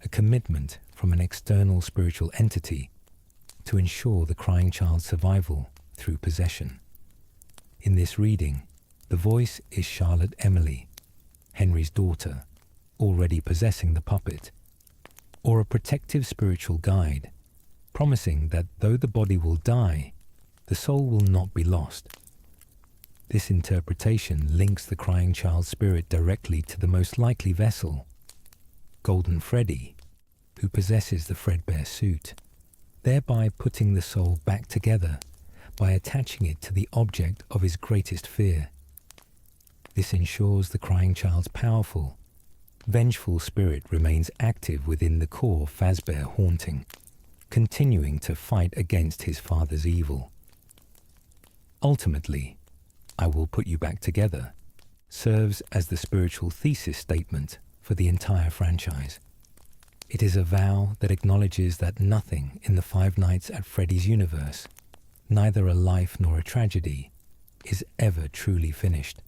a commitment from an external spiritual entity to ensure the crying child's survival through possession. In this reading, the voice is Charlotte Emily, Henry's daughter, already possessing the puppet, or a protective spiritual guide, promising that though the body will die, the soul will not be lost. This interpretation links the crying child's spirit directly to the most likely vessel, Golden Freddy, who possesses the Fredbear suit, thereby putting the soul back together by attaching it to the object of his greatest fear. This ensures the crying child's powerful, vengeful spirit remains active within the core Fazbear haunting, continuing to fight against his father's evil. Ultimately, "I will put you back together" serves as the spiritual thesis statement for the entire franchise. It is a vow that acknowledges that nothing in the Five Nights at Freddy's universe, neither a life nor a tragedy, is ever truly finished.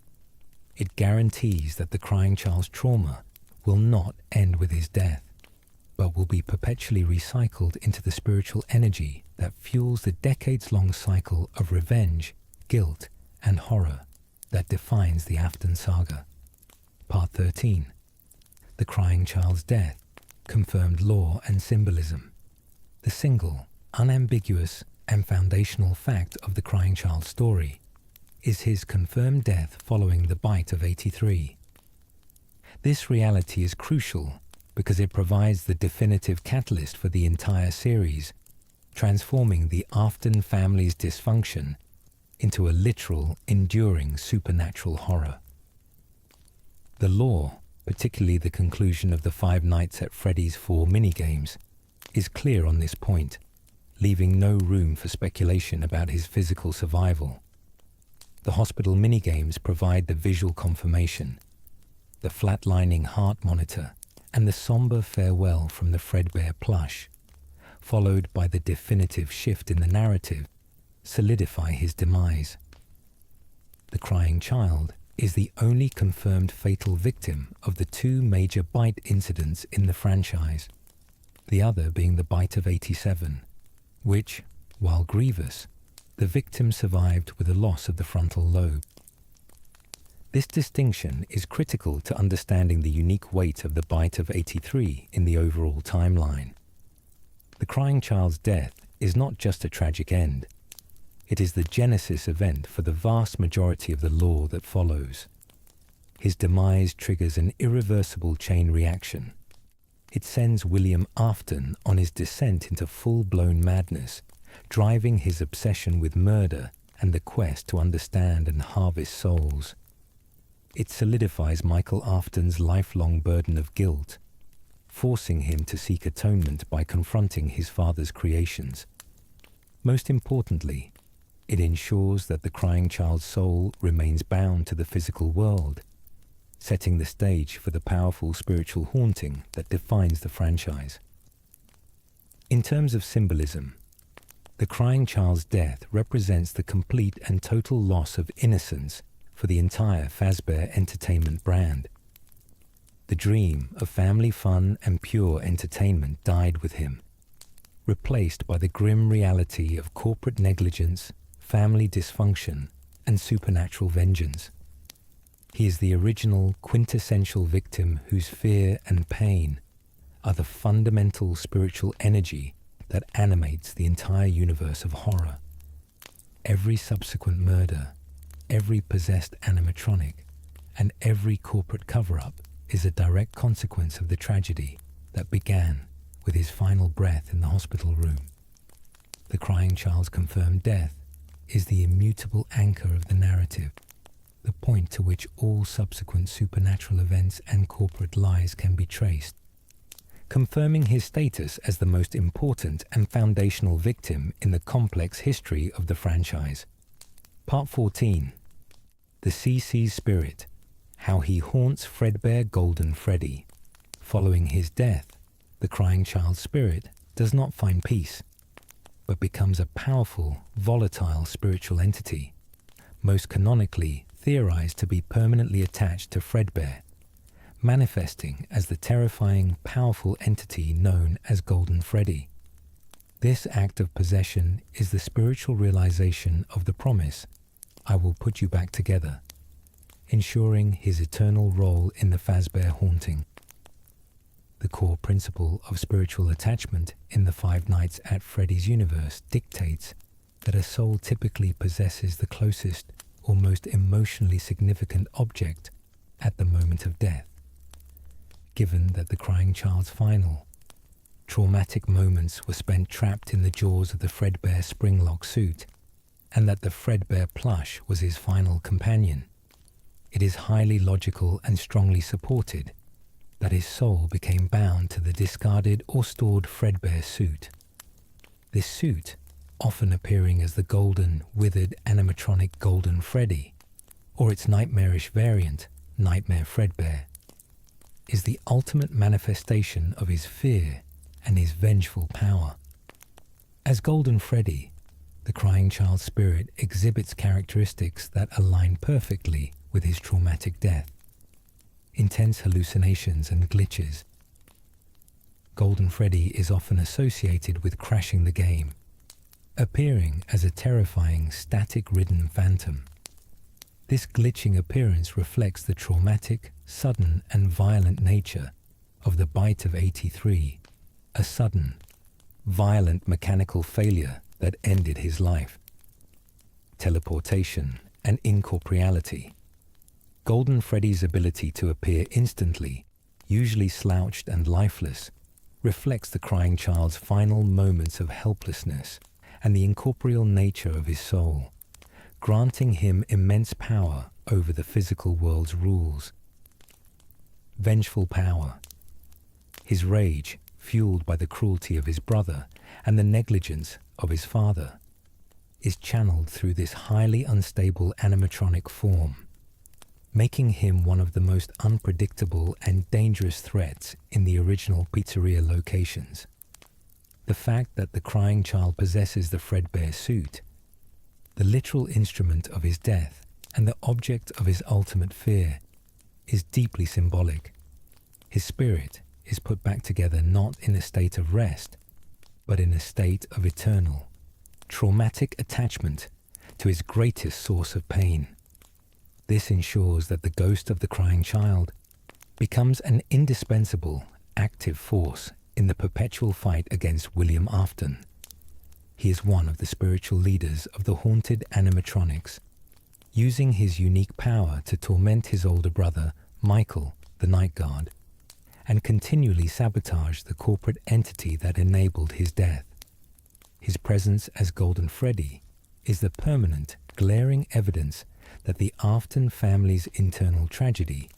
It guarantees that the crying child's trauma will not end with his death, but will be perpetually recycled into the spiritual energy that fuels the decades-long cycle of revenge, guilt, and horror that defines the Afton saga. Part 13. The Crying Child's Death, Confirmed Lore and Symbolism. The single, unambiguous, and foundational fact of the Crying Child's story is his confirmed death following the bite of 83. This reality is crucial because it provides the definitive catalyst for the entire series, transforming the Afton family's dysfunction into a literal, enduring supernatural horror. The lore, particularly the conclusion of the Five Nights at Freddy's 4 minigames, is clear on this point, leaving no room for speculation about his physical survival. The hospital minigames provide the visual confirmation, the flatlining heart monitor, and the somber farewell from the Fredbear plush, followed by the definitive shift in the narrative, solidify his demise. The crying child is the only confirmed fatal victim of the two major bite incidents in the franchise, the other being the bite of 87, which, while grievous, the victim survived with the loss of the frontal lobe. This distinction is critical to understanding the unique weight of the bite of 83 in the overall timeline. The crying child's death is not just a tragic end. It is the genesis event for the vast majority of the lore that follows. His demise triggers an irreversible chain reaction. It sends William Afton on his descent into full-blown madness, driving his obsession with murder and the quest to understand and harvest souls. It solidifies Michael Afton's lifelong burden of guilt, forcing him to seek atonement by confronting his father's creations. Most importantly, it ensures that the crying child's soul remains bound to the physical world, setting the stage for the powerful spiritual haunting that defines the franchise. In terms of symbolism, the crying child's death represents the complete and total loss of innocence for the entire Fazbear Entertainment brand. The dream of family fun and pure entertainment died with him, replaced by the grim reality of corporate negligence, family dysfunction, and supernatural vengeance. He is the original quintessential victim whose fear and pain are the fundamental spiritual energy that animates the entire universe of horror. Every subsequent murder, every possessed animatronic, and every corporate cover-up is a direct consequence of the tragedy that began with his final breath in the hospital room. The crying child's confirmed death is the immutable anchor of the narrative, the point to which all subsequent supernatural events and corporate lies can be traced, confirming his status as the most important and foundational victim in the complex history of the franchise. Part 14. The CC's Spirit, How He Haunts Fredbear Golden Freddy. Following his death, the crying child's spirit does not find peace, but becomes a powerful, volatile spiritual entity, most canonically theorized to be permanently attached to Fredbear, manifesting as the terrifying, powerful entity known as Golden Freddy. This act of possession is the spiritual realization of the promise, "I will put you back together," ensuring his eternal role in the Fazbear haunting. The core principle of spiritual attachment in the Five Nights at Freddy's universe dictates that a soul typically possesses the closest or most emotionally significant object at the moment of death. Given that the crying child's final, traumatic moments were spent trapped in the jaws of the Fredbear springlock suit, and that the Fredbear plush was his final companion, it is highly logical and strongly supported that his soul became bound to the discarded or stored Fredbear suit. This suit, often appearing as the golden, withered animatronic Golden Freddy, or its nightmarish variant, Nightmare Fredbear, is the ultimate manifestation of his fear and his vengeful power. As Golden Freddy, the crying child's spirit exhibits characteristics that align perfectly with his traumatic death. Intense hallucinations and glitches. Golden Freddy is often associated with crashing the game, appearing as a terrifying, static-ridden phantom. This glitching appearance reflects the traumatic, sudden, and violent nature of the Bite of 83, a sudden, violent mechanical failure that ended his life. Teleportation and incorporeality. Golden Freddy's ability to appear instantly, usually slouched and lifeless, reflects the crying child's final moments of helplessness and the incorporeal nature of his soul, granting him immense power over the physical world's rules. Vengeful power. His rage, fueled by the cruelty of his brother and the negligence of his father, is channeled through this highly unstable animatronic form, making him one of the most unpredictable and dangerous threats in the original pizzeria locations. The fact that the crying child possesses the Fredbear suit, the literal instrument of his death and the object of his ultimate fear, is deeply symbolic. His spirit is put back together not in a state of rest, but in a state of eternal, traumatic attachment to his greatest source of pain. This ensures that the ghost of the crying child becomes an indispensable, active force in the perpetual fight against William Afton. He is one of the spiritual leaders of the haunted animatronics, using his unique power to torment his older brother, Michael, the Night Guard, and continually sabotage the corporate entity that enabled his death. His presence as Golden Freddy is the permanent, glaring evidence that the Afton family's internal tragedy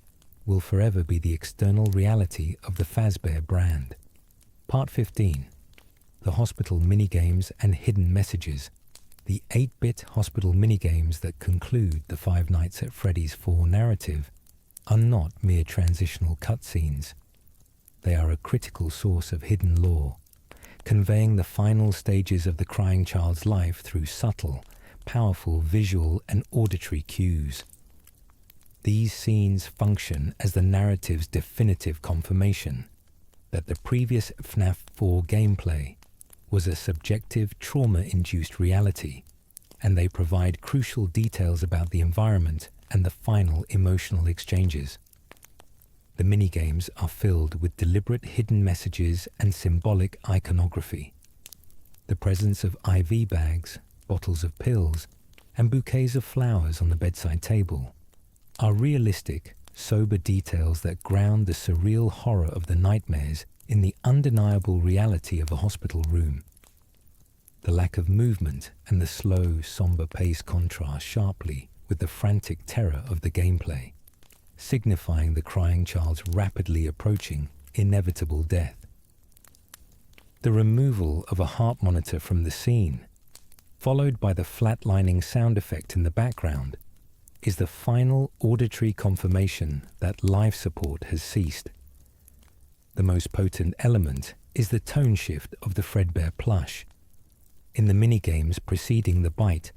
will forever be the external reality of the Fazbear brand. Part 15. The Hospital Minigames and Hidden Messages. The 8-bit hospital minigames that conclude the Five Nights at Freddy's 4 narrative are not mere transitional cutscenes. They are a critical source of hidden lore, conveying the final stages of the crying child's life through subtle, powerful visual and auditory cues. These scenes function as the narrative's definitive confirmation that the previous FNaF 4 gameplay was a subjective, trauma-induced reality, and they provide crucial details about the environment and the final emotional exchanges. The minigames are filled with deliberate hidden messages and symbolic iconography. The presence of IV bags, bottles of pills, and bouquets of flowers on the bedside table are realistic, sober details that ground the surreal horror of the nightmares in the undeniable reality of a hospital room. The lack of movement and the slow, somber pace contrast sharply with the frantic terror of the gameplay, signifying the crying child's rapidly approaching, inevitable death. The removal of a heart monitor from the scene, followed by the flatlining sound effect in the background, is the final auditory confirmation that life support has ceased. The most potent element is the tone shift of the Fredbear plush. In the minigames preceding the bite,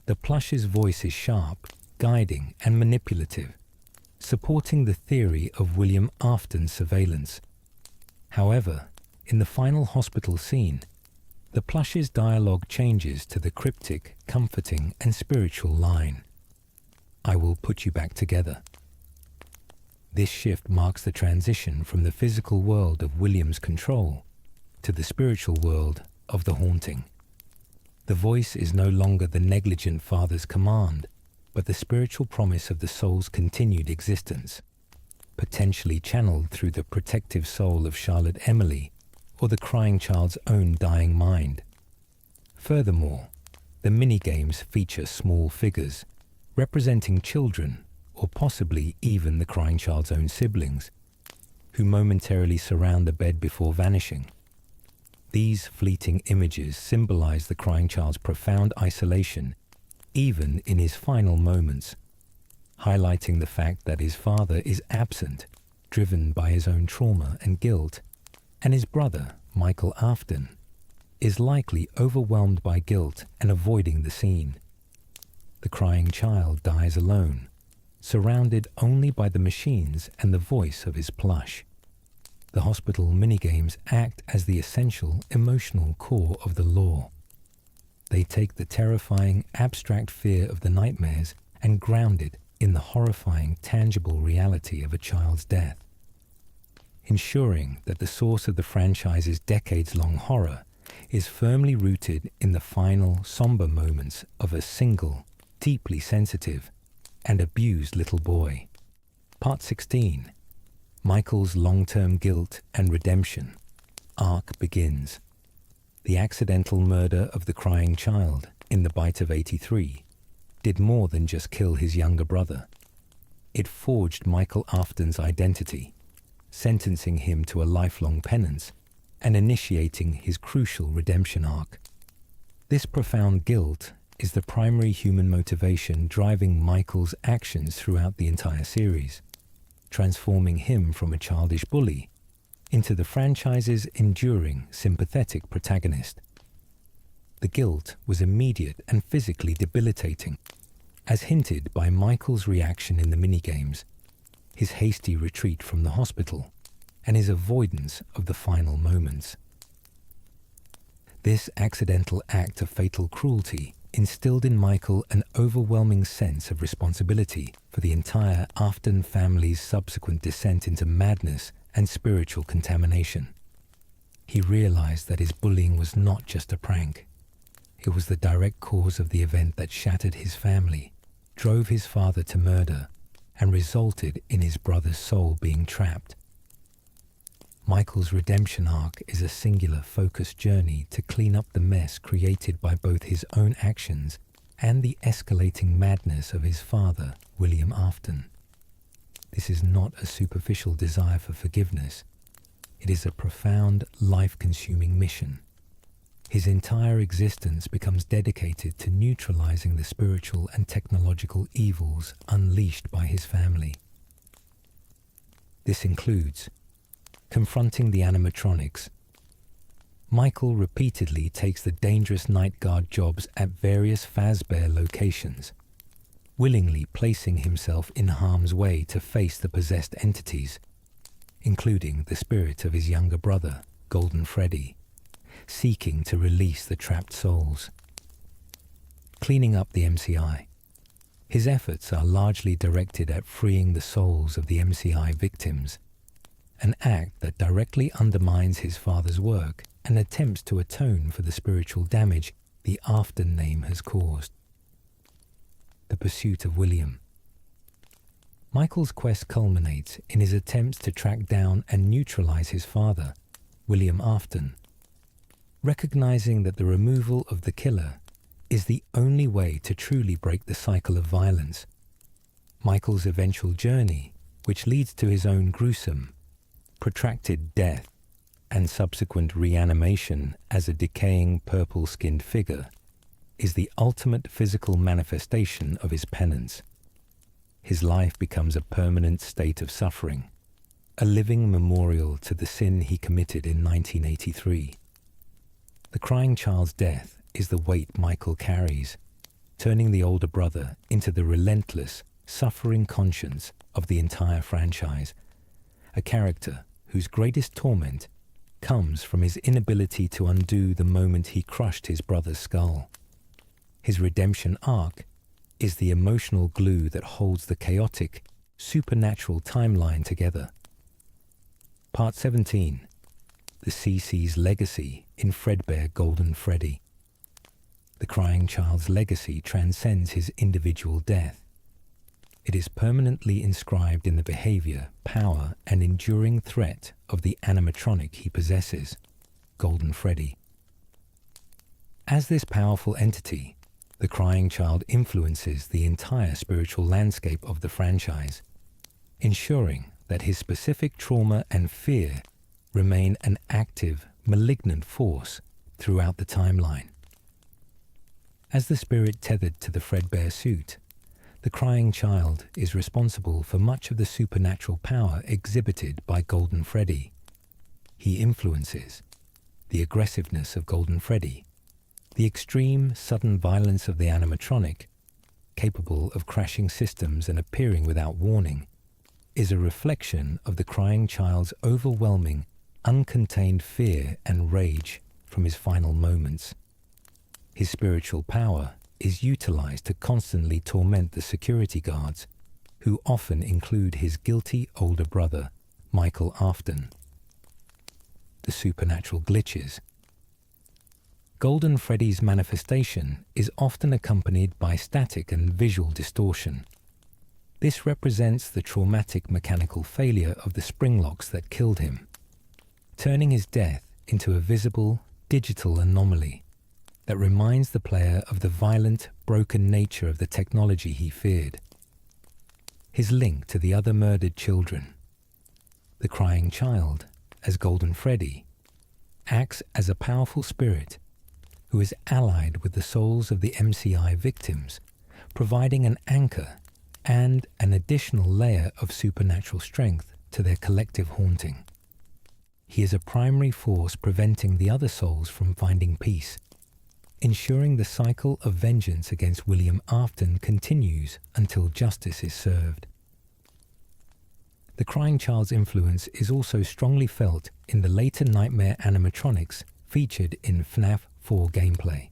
the plush's voice is sharp, guiding, and manipulative, supporting the theory of William Afton's surveillance. However, in the final hospital scene, the plush's dialogue changes to the cryptic, comforting, and spiritual line, "I will put you back together." This shift marks the transition from the physical world of William's control to the spiritual world of the haunting. The voice is no longer the negligent father's command, but the spiritual promise of the soul's continued existence, potentially channeled through the protective soul of Charlotte Emily or the crying child's own dying mind. Furthermore, the minigames feature small figures, representing children, or possibly even the crying child's own siblings, who momentarily surround the bed before vanishing. These fleeting images symbolize the crying child's profound isolation, even in his final moments, highlighting the fact that his father is absent, driven by his own trauma and guilt, and his brother, Michael Afton, is likely overwhelmed by guilt and avoiding the scene. The crying child dies alone, surrounded only by the machines and the voice of his plush. The hospital minigames act as the essential emotional core of the lore. They take the terrifying, abstract fear of the nightmares and ground it in the horrifying, tangible reality of a child's death, ensuring that the source of the franchise's decades-long horror is firmly rooted in the final, somber moments of a single, deeply sensitive, and abused little boy. Part 16. Michael's long-term guilt and redemption arc begins. The accidental murder of the crying child in the bite of 83 did more than just kill his younger brother. It forged Michael Afton's identity, sentencing him to a lifelong penance and initiating his crucial redemption arc. This profound guilt is the primary human motivation driving Michael's actions throughout the entire series, transforming him from a childish bully into the franchise's enduring, sympathetic protagonist. The guilt was immediate and physically debilitating, as hinted by Michael's reaction in the minigames, his hasty retreat from the hospital, and his avoidance of the final moments. This accidental act of fatal cruelty instilled in Michael an overwhelming sense of responsibility for the entire Afton family's subsequent descent into madness and spiritual contamination. He realized that his bullying was not just a prank. It was the direct cause of the event that shattered his family, drove his father to murder, and resulted in his brother's soul being trapped. Michael's redemption arc is a singular, focused journey to clean up the mess created by both his own actions and the escalating madness of his father, William Afton. This is not a superficial desire for forgiveness. It is a profound, life-consuming mission. His entire existence becomes dedicated to neutralizing the spiritual and technological evils unleashed by his family. This includes confronting the animatronics. Michael repeatedly takes the dangerous night guard jobs at various Fazbear locations, willingly placing himself in harm's way to face the possessed entities, including the spirit of his younger brother, Golden Freddy, seeking to release the trapped souls. Cleaning up the MCI. His efforts are largely directed at freeing the souls of the MCI victims, an act that directly undermines his father's work and attempts to atone for the spiritual damage the Afton name has caused. The pursuit of William. Michael's quest culminates in his attempts to track down and neutralize his father, William Afton. Recognizing that the removal of the killer is the only way to truly break the cycle of violence, Michael's eventual journey, which leads to his own gruesome, protracted death and subsequent reanimation as a decaying purple-skinned figure, is the ultimate physical manifestation of his penance. His life becomes a permanent state of suffering, a living memorial to the sin he committed in 1983. The crying child's death is the weight Michael carries, turning the older brother into the relentless, suffering conscience of the entire franchise, a character whose greatest torment comes from his inability to undo the moment he crushed his brother's skull. His redemption arc is the emotional glue that holds the chaotic, supernatural timeline together. Part 17. The CC's legacy in Fredbear Golden Freddy. The crying child's legacy transcends his individual death. It is permanently inscribed in the behavior, power, and enduring threat of the animatronic he possesses, Golden Freddy. As this powerful entity, the crying child influences the entire spiritual landscape of the franchise, ensuring that his specific trauma and fear remain an active, malignant force throughout the timeline. As the spirit tethered to the Fredbear suit, the crying child is responsible for much of the supernatural power exhibited by Golden Freddy. He influences the aggressiveness of Golden Freddy, the extreme, sudden violence of the animatronic, capable of crashing systems and appearing without warning, is a reflection of the crying child's overwhelming, uncontained fear and rage from his final moments. His spiritual power is utilized to constantly torment the security guards, who often include his guilty older brother, Michael Afton. The supernatural glitches. Golden Freddy's manifestation is often accompanied by static and visual distortion. This represents the traumatic mechanical failure of the spring locks that killed him, turning his death into a visible, digital anomaly that reminds the player of the violent, broken nature of the technology he feared. His link to the other murdered children. The crying child, as Golden Freddy, acts as a powerful spirit who is allied with the souls of the MCI victims, providing an anchor and an additional layer of supernatural strength to their collective haunting. He is a primary force preventing the other souls from finding peace, ensuring the cycle of vengeance against William Afton continues until justice is served. The crying child's influence is also strongly felt in the later nightmare animatronics featured in FNaF 4 gameplay.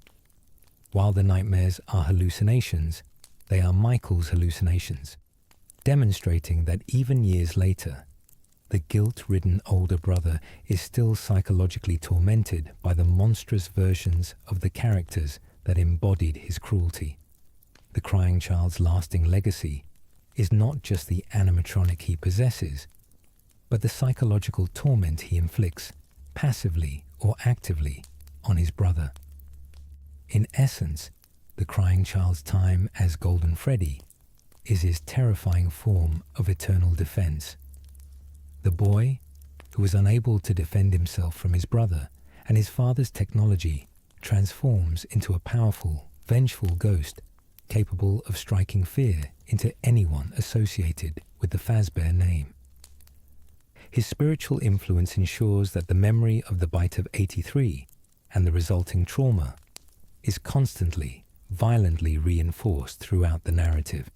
While the nightmares are hallucinations, they are Michael's hallucinations, demonstrating that even years later, the guilt-ridden older brother is still psychologically tormented by the monstrous versions of the characters that embodied his cruelty. The crying child's lasting legacy is not just the animatronic he possesses, but the psychological torment he inflicts, passively or actively, on his brother. In essence, The crying child's time as Golden Freddy is his terrifying form of eternal defense. The boy, who was unable to defend himself from his brother and his father's technology, transforms into a powerful, vengeful ghost capable of striking fear into anyone associated with the Fazbear name. His spiritual influence ensures that the memory of the bite of 83 and the resulting trauma is constantly, violently reinforced throughout the narrative.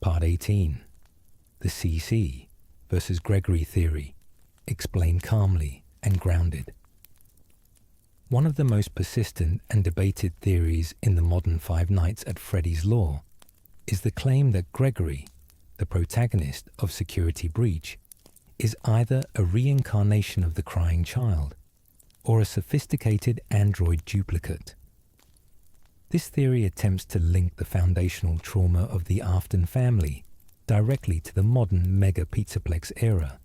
Part 18. The CC versus Gregory theory, explained calmly and grounded. One of the most persistent and debated theories in the modern Five Nights at Freddy's lore is the claim that Gregory, the protagonist of Security Breach, is either a reincarnation of the crying child or a sophisticated android duplicate. This theory attempts to link the foundational trauma of the Afton family directly to the modern mega pizzaplex era,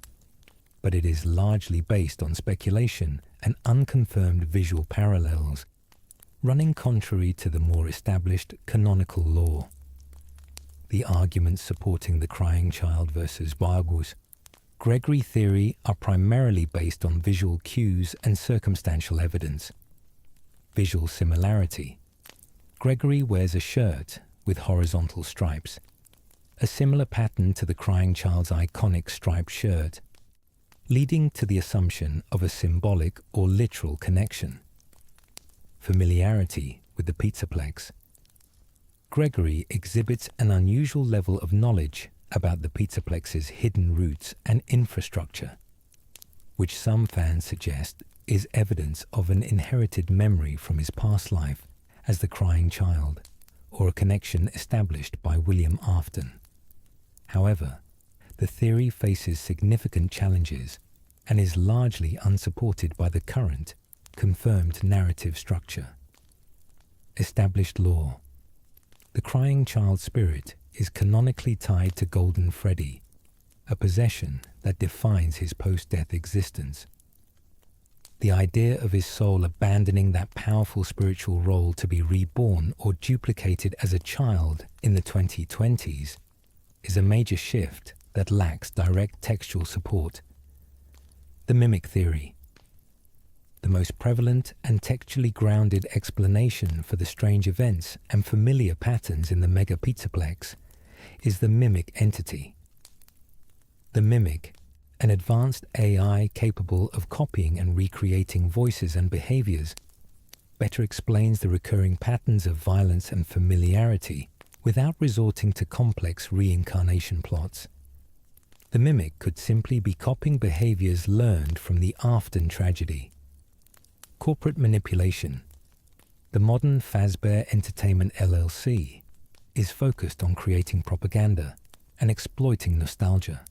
but it is largely based on speculation and unconfirmed visual parallels, running contrary to the more established canonical lore. The arguments supporting the crying child versus Vargus Gregory theory are primarily based on visual cues and circumstantial evidence. Visual similarity. Gregory wears a shirt with horizontal stripes, a similar pattern to the crying child's iconic striped shirt, leading to the assumption of a symbolic or literal connection. Familiarity with the pizzaplex. Gregory exhibits an unusual level of knowledge about the pizzaplex's hidden roots and infrastructure, which some fans suggest is evidence of an inherited memory from his past life as the crying child, or a connection established by William Afton. However, the theory faces significant challenges and is largely unsupported by the current, confirmed narrative structure. Established lore. The crying child spirit is canonically tied to Golden Freddy, a possession that defines his post-death existence. The idea of his soul abandoning that powerful spiritual role to be reborn or duplicated as a child in the 2020s is a major shift that lacks direct textual support. The mimic theory. The most prevalent and textually grounded explanation for the strange events and familiar patterns in the mega pizzaplex is the mimic entity. The mimic, an advanced AI capable of copying and recreating voices and behaviors, better explains the recurring patterns of violence and familiarity without resorting to complex reincarnation plots. The mimic could simply be copying behaviors learned from the Afton tragedy. Corporate manipulation. The modern Fazbear Entertainment LLC is focused on creating propaganda and exploiting nostalgia.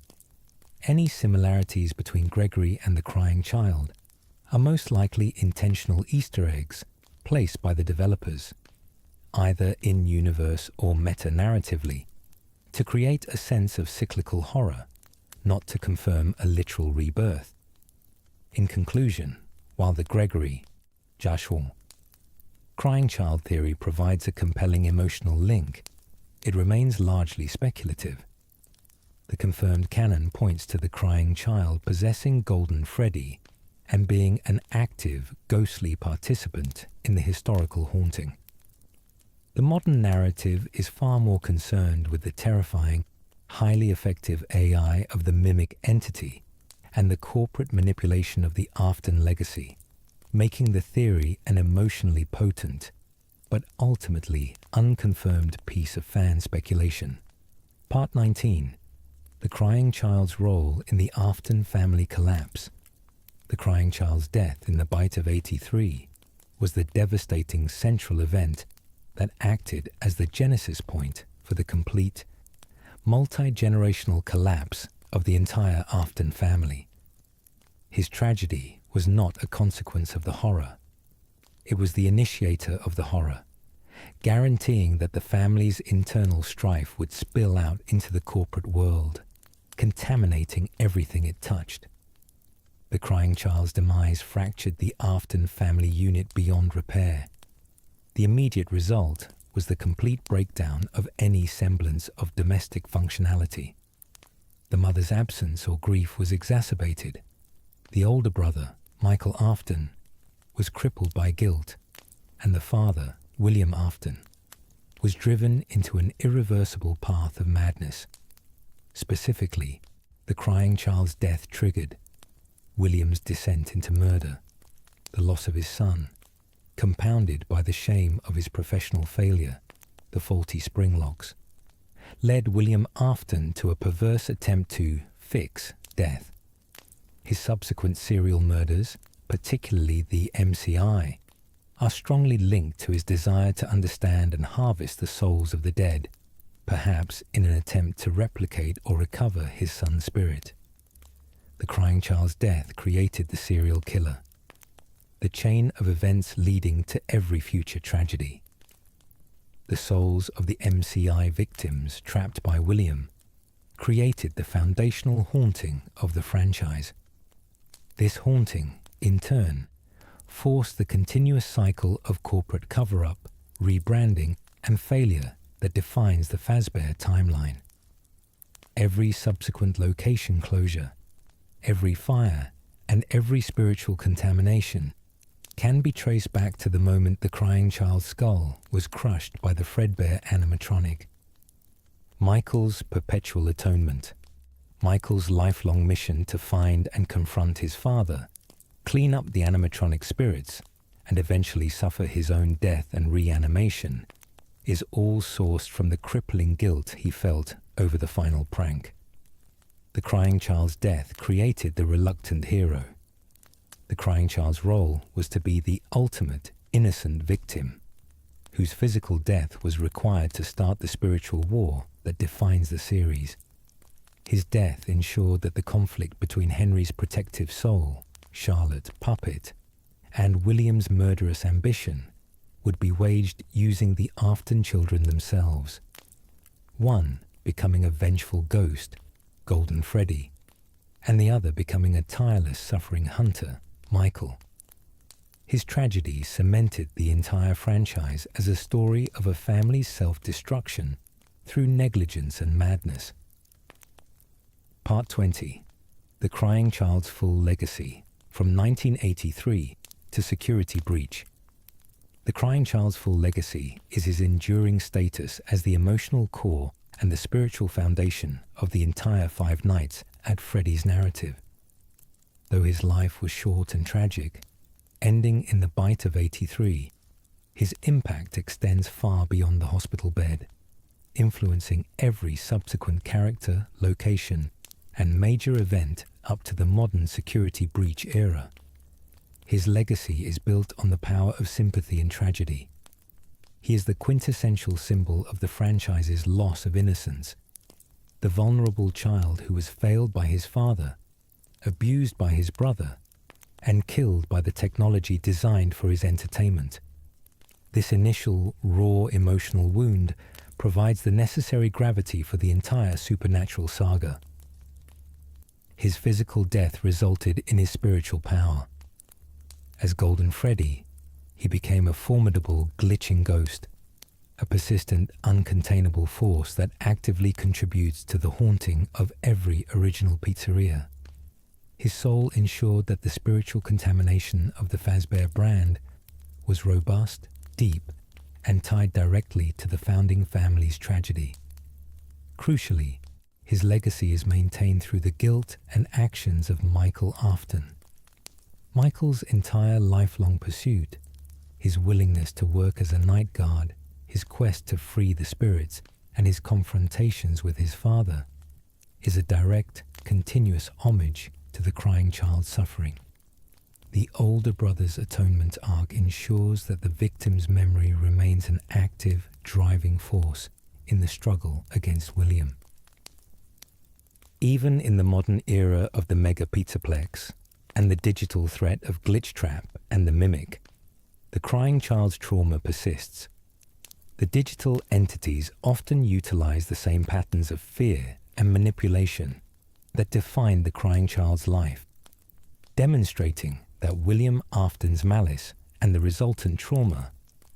Any similarities between Gregory and the crying child are most likely intentional Easter eggs placed by the developers, either in-universe or meta-narratively, to create a sense of cyclical horror, not to confirm a literal rebirth. In conclusion, while the Gregory, Joshua, crying child theory provides a compelling emotional link, it remains largely speculative. The confirmed canon points to the crying child possessing Golden Freddy and being an active, ghostly participant in the historical haunting. The modern narrative is far more concerned with the terrifying, highly effective AI of the mimic entity and the corporate manipulation of the Afton legacy, making the theory an emotionally potent, but ultimately unconfirmed piece of fan speculation. Part 19. The crying child's role in the Afton family collapse. The crying child's death in the bite of 83 was the devastating central event that acted as the genesis point for the complete, multi-generational collapse of the entire Afton family. His tragedy was not a consequence of the horror. It was the initiator of the horror, guaranteeing that the family's internal strife would spill out into the corporate world, contaminating everything it touched. The crying child's demise fractured the Afton family unit beyond repair, The immediate result was the complete breakdown of any semblance of domestic functionality. The mother's absence or grief was exacerbated. The older brother, Michael Afton, was crippled by guilt, and the father, William Afton, was driven into an irreversible path of madness. Specifically, the crying child's death triggered William's descent into murder, the loss of his son, compounded by the shame of his professional failure, the faulty spring locks, led William Afton to a perverse attempt to fix death. His subsequent serial murders, particularly the MCI, are strongly linked to his desire to understand and harvest the souls of the dead, perhaps in an attempt to replicate or recover his son's spirit. The crying child's death created the serial killer, the chain of events leading to every future tragedy. The souls of the MCI victims trapped by William created the foundational haunting of the franchise. This haunting, in turn, forced the continuous cycle of corporate cover-up, rebranding, and failure that defines the Fazbear timeline. Every subsequent location closure, every fire, and every spiritual contamination can be traced back to the moment the crying child's skull was crushed by the Fredbear animatronic. Michael's perpetual atonement, Michael's lifelong mission to find and confront his father, clean up the animatronic spirits, and eventually suffer his own death and reanimation, is all sourced from the crippling guilt he felt over the final prank. The crying child's death created the reluctant hero. The crying child's role was to be the ultimate innocent victim, whose physical death was required to start the spiritual war that defines the series. His death ensured that the conflict between Henry's protective soul, Charlotte Puppet, and William's murderous ambition would be waged using the Afton children themselves. One becoming a vengeful ghost, Golden Freddy, and the other becoming a tireless, suffering hunter, Michael. His tragedy cemented the entire franchise as a story of a family's self-destruction through negligence and madness. Part 20. The Crying Child's Full Legacy, from 1983 to Security Breach. The Crying Child's Full Legacy is his enduring status as the emotional core and the spiritual foundation of the entire Five Nights at Freddy's narrative. Though his life was short and tragic, ending in the bite of 83, his impact extends far beyond the hospital bed, influencing every subsequent character, location, and major event up to the modern Security Breach era. His legacy is built on the power of sympathy in tragedy. He is the quintessential symbol of the franchise's loss of innocence, the vulnerable child who was failed by his father, abused by his brother, and killed by the technology designed for his entertainment. This initial, raw emotional wound provides the necessary gravity for the entire supernatural saga. His physical death resulted in his spiritual power. As Golden Freddy, he became a formidable, glitching ghost, a persistent, uncontainable force that actively contributes to the haunting of every original pizzeria. His soul ensured that the spiritual contamination of the Fazbear brand was robust, deep, and tied directly to the founding family's tragedy. Crucially, his legacy is maintained through the guilt and actions of Michael Afton. Michael's entire lifelong pursuit, his willingness to work as a night guard, his quest to free the spirits, and his confrontations with his father, is a direct, continuous homage to the crying child's suffering. The older brother's atonement arc ensures that the victim's memory remains an active, driving force in the struggle against William. Even in the modern era of the Mega Pizzaplex and the digital threat of Glitch Trap and the Mimic, the crying child's trauma persists. The digital entities often utilize the same patterns of fear and manipulation that defined the crying child's life, demonstrating that William Afton's malice and the resultant trauma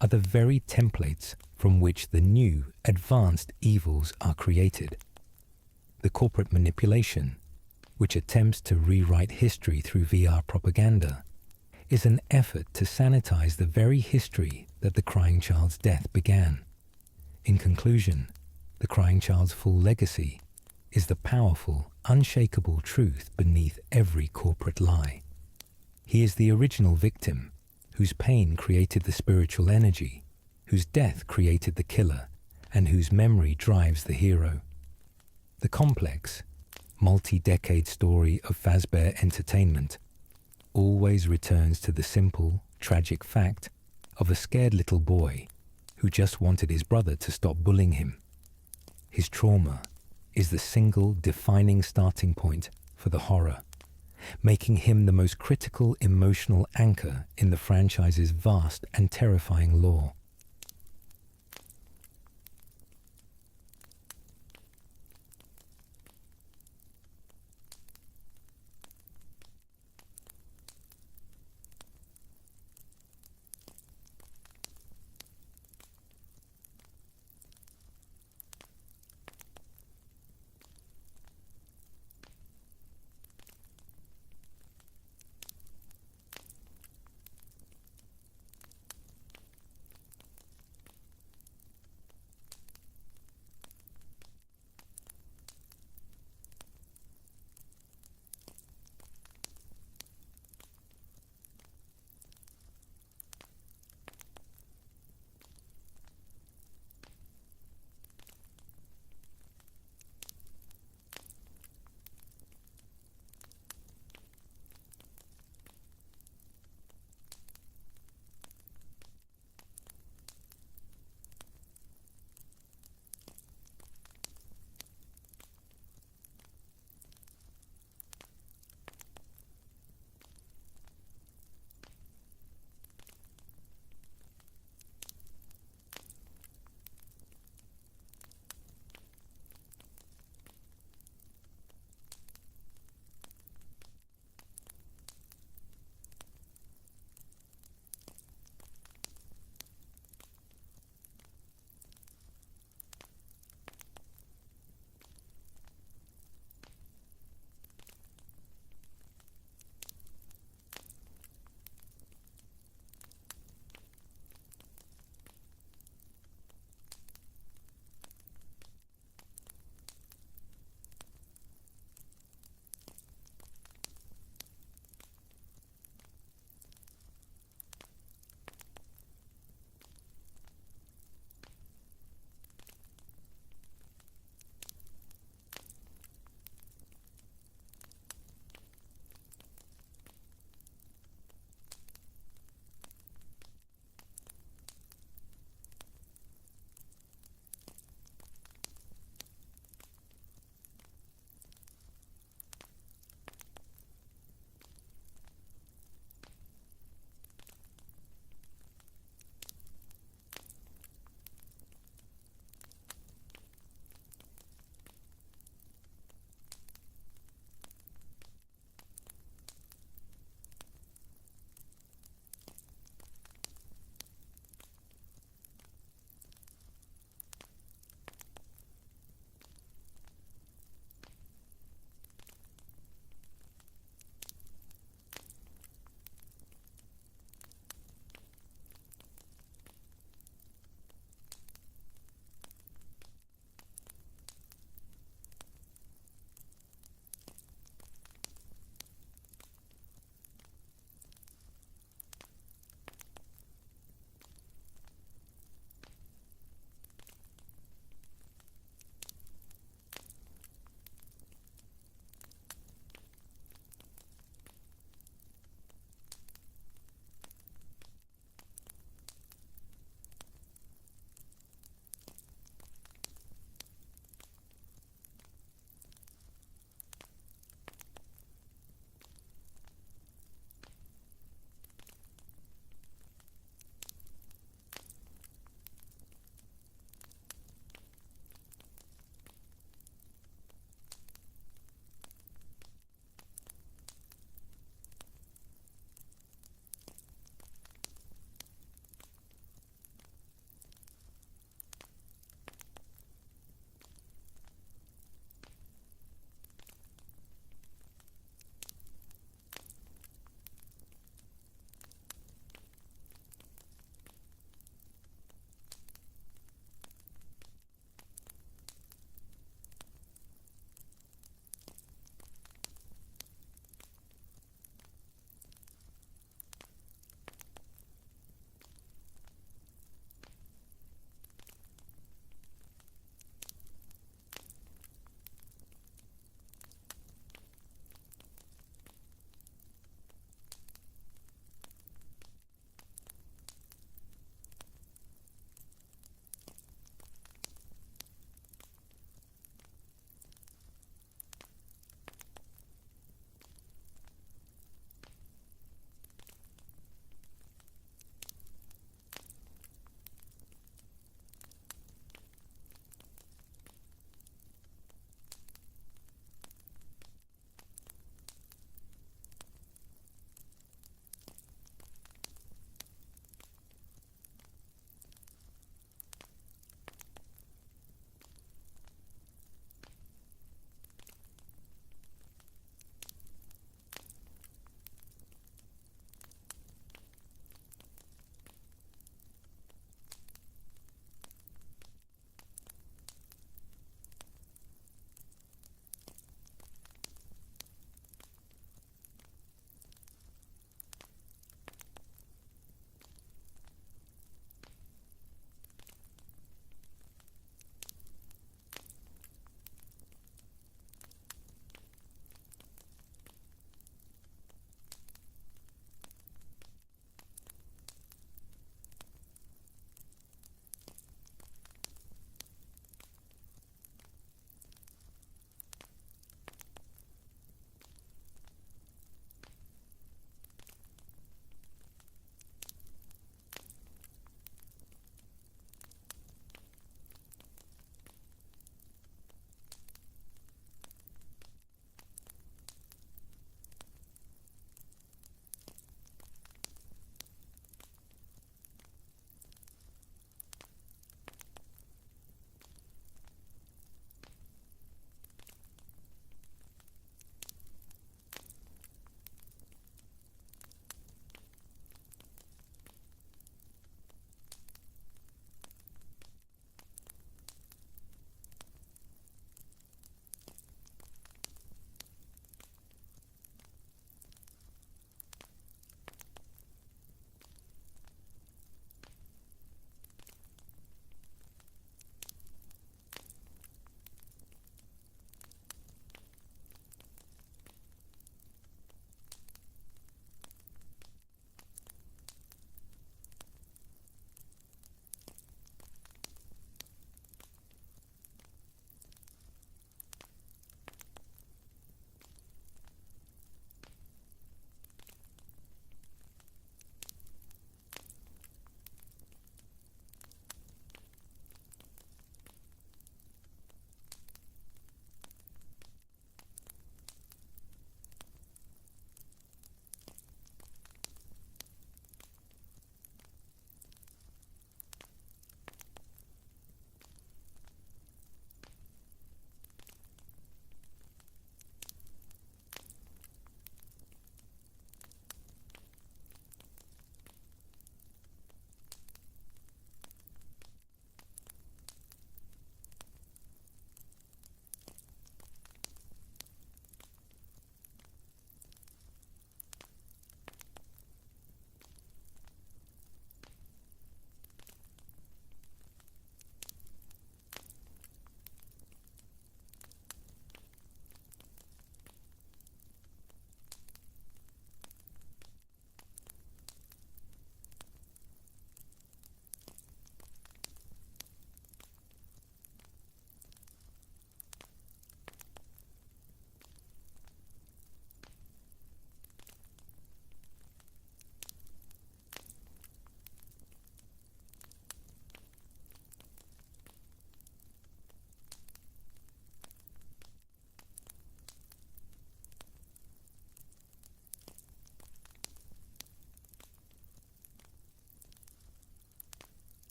are the very templates from which the new, advanced evils are created. The corporate manipulation, which attempts to rewrite history through VR propaganda, is an effort to sanitize the very history that the crying child's death began. In conclusion, the crying child's full legacy is the powerful, unshakable truth beneath every corporate lie. He is the original victim, whose pain created the spiritual energy, whose death created the killer, and whose memory drives the hero. The complex, multi-decade story of Fazbear Entertainment always returns to the simple, tragic fact of a scared little boy who just wanted his brother to stop bullying him. His trauma is the single defining starting point for the horror, making him the most critical emotional anchor in the franchise's vast and terrifying lore.